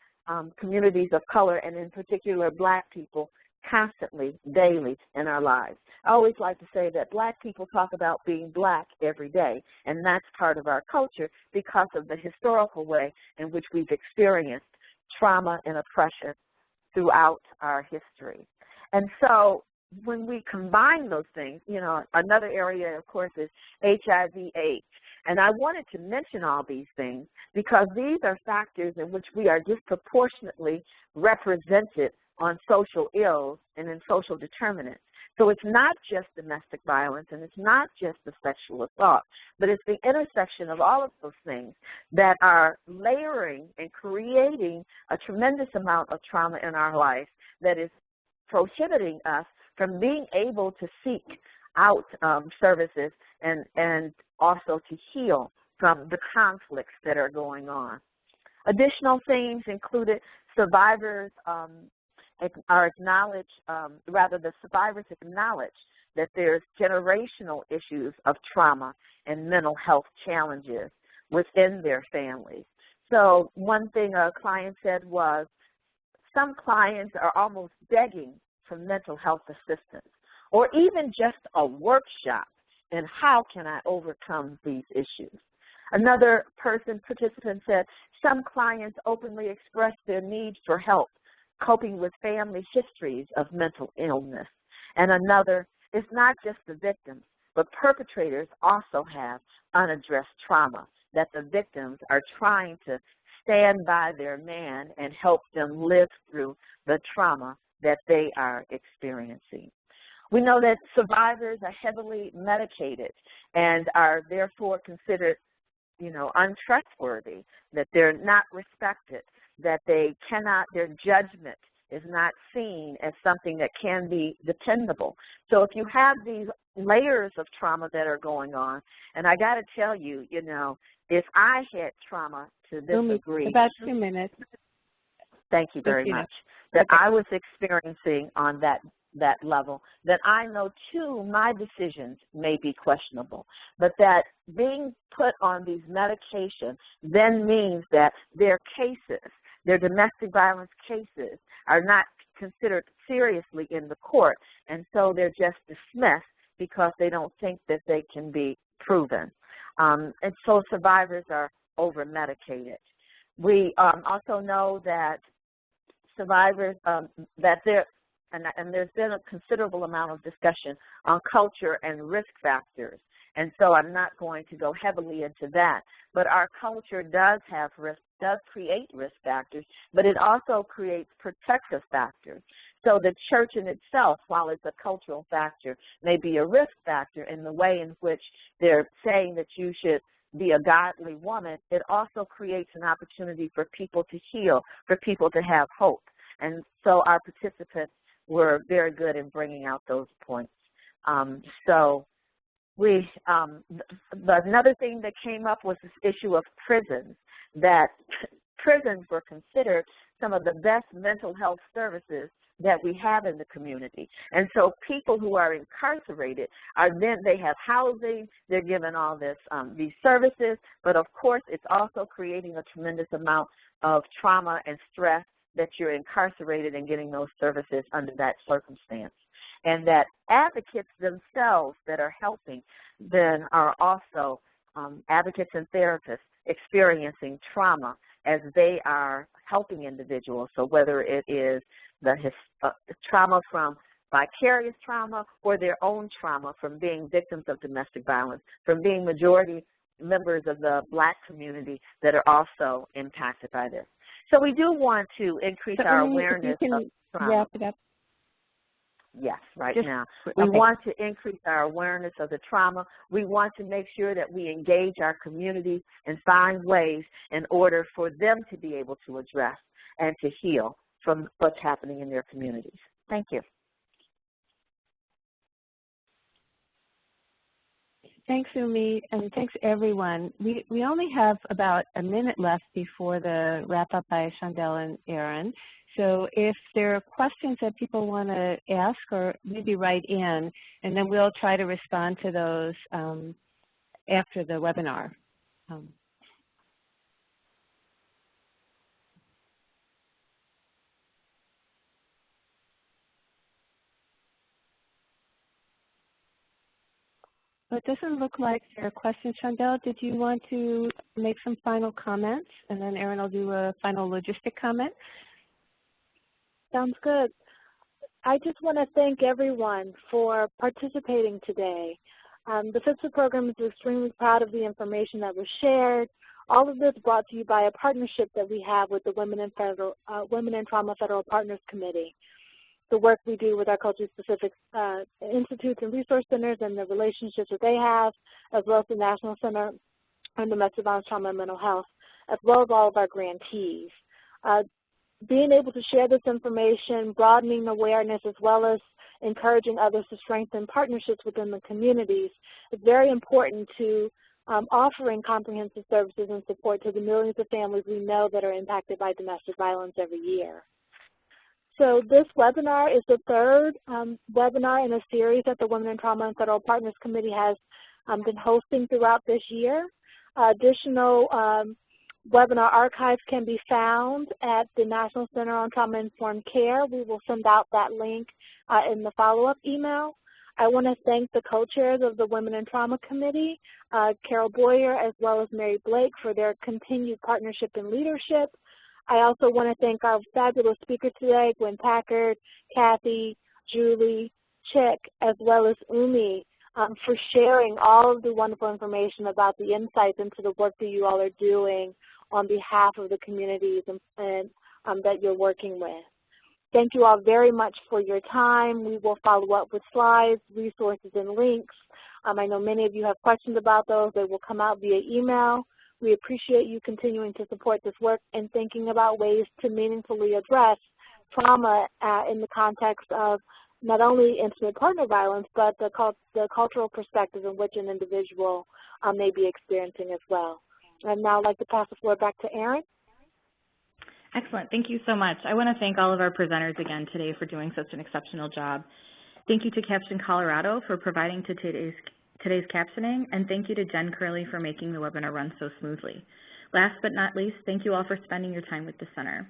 communities of color, and in particular Black people, constantly, daily in our lives? I always like to say that Black people talk about being Black every day, and that's part of our culture because of the historical way in which we've experienced trauma and oppression throughout our history. And so when we combine those things, another area, of course, is HIV/AIDS. And I wanted to mention all these things because these are factors in which we are disproportionately represented on social ills and in social determinants. So it's not just domestic violence and it's not just the sexual assault, but it's the intersection of all of those things that are layering and creating a tremendous amount of trauma in our life that is prohibiting us from being able to seek out services and also to heal from the conflicts that are going on. Additional themes included survivors are acknowledged, the survivors acknowledge that there's generational issues of trauma and mental health challenges within their families. So one thing a client said was, some clients are almost begging for mental health assistance or even just a workshop in how can I overcome these issues. Another participant said, some clients openly express their need for help coping with family histories of mental illness. And another, it's not just the victims, but perpetrators also have unaddressed trauma that the victims are trying to stand by their man and help them live through the trauma that they are experiencing. We know that survivors are heavily medicated and are therefore considered, untrustworthy, that they're not respected, that they cannot, their judgment is not seen as something that can be dependable. So if you have these layers of trauma that are going on, and I got to tell you, if I had trauma to this degree. About 2 minutes. Thank you very much. That I was experiencing on that level, that I know too my decisions may be questionable, but that being put on these medications then means that their cases, their domestic violence cases, are not considered seriously in the court, and so they're just dismissed because they don't think that they can be proven. And so survivors are over-medicated. We also know that survivors, and there's been a considerable amount of discussion on culture and risk factors, and so I'm not going to go heavily into that. But our culture does have risk, does create risk factors, but it also creates protective factors. So the church in itself, while it's a cultural factor, may be a risk factor in the way in which they're saying that you should be a godly woman. It also creates an opportunity for people to heal, for people to have hope. And so our participants were very good in bringing out those points. Another thing that came up was this issue of prisons, that prisons were considered some of the best mental health services that we have in the community. And so people who are incarcerated they have housing, they're given all these services, but of course it's also creating a tremendous amount of trauma and stress that you're incarcerated and getting those services under that circumstance. And that advocates themselves that are helping then are also advocates and therapists experiencing trauma as they are helping individuals. So whether it is the trauma from vicarious trauma or their own trauma from being victims of domestic violence, from being majority members of the Black community that are also impacted by this. So we do want to increase our awareness of trauma. Wrap it up. Yes, now. We want to increase our awareness of the trauma. We want to make sure that we engage our community and find ways in order for them to be able to address and to heal from what's happening in their communities. Thank you. Thanks, Umi, and thanks, everyone. We only have about a minute left before the wrap-up by Chandel and Aaron. So if there are questions that people want to ask or maybe write in, and then we'll try to respond to those after the webinar. Well, it doesn't look like there are questions. Chandel, did you want to make some final comments? And then Aaron will do a final logistic comment. Sounds good. I just want to thank everyone for participating today. The FIPSA program is extremely proud of the information that was shared. All of this brought to you by a partnership that we have with the Women in Trauma Federal Partners Committee. The work we do with our culture-specific institutes and resource centers and the relationships that they have, as well as the National Center on Domestic Violence, Trauma, and Mental Health, as well as all of our grantees. Being able to share this information, broadening awareness, as well as encouraging others to strengthen partnerships within the communities is very important to offering comprehensive services and support to the millions of families we know that are impacted by domestic violence every year. So this webinar is the third webinar in a series that the Women in Trauma and Federal Partners Committee has been hosting throughout this year. Additional webinar archives can be found at the National Center on Trauma-Informed Care. We will send out that link in the follow-up email. I want to thank the co-chairs of the Women in Trauma Committee, Carol Boyer as well as Mary Blake, for their continued partnership and leadership. I also want to thank our fabulous speakers today, Gwen Packard, Kathy, Julie, Chick, as well as Umi, for sharing all of the wonderful information about the insights into the work that you all are doing on behalf of the communities and that you're working with. Thank you all very much for your time. We will follow up with slides, resources, and links. I know many of you have questions about those. They will come out via email. We appreciate you continuing to support this work and thinking about ways to meaningfully address trauma in the context of not only intimate partner violence, but the cultural perspective in which an individual may be experiencing as well. And now I'd like to pass the floor back to Erin. Excellent. Thank you so much. I want to thank all of our presenters again today for doing such an exceptional job. Thank you to Caption Colorado for providing today's captioning, and thank you to Jen Curley for making the webinar run so smoothly. Last but not least, thank you all for spending your time with the center.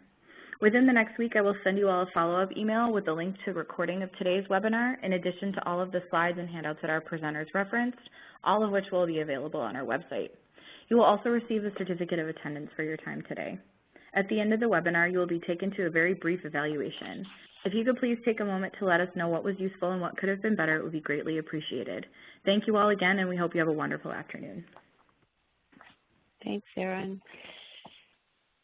Within the next week, I will send you all a follow-up email with a link to a recording of today's webinar, in addition to all of the slides and handouts that our presenters referenced, all of which will be available on our website. You will also receive a certificate of attendance for your time today. At the end of the webinar, you will be taken to a very brief evaluation. If you could please take a moment to let us know what was useful and what could have been better, it would be greatly appreciated. Thank you all again, and we hope you have a wonderful afternoon. Thanks, Erin.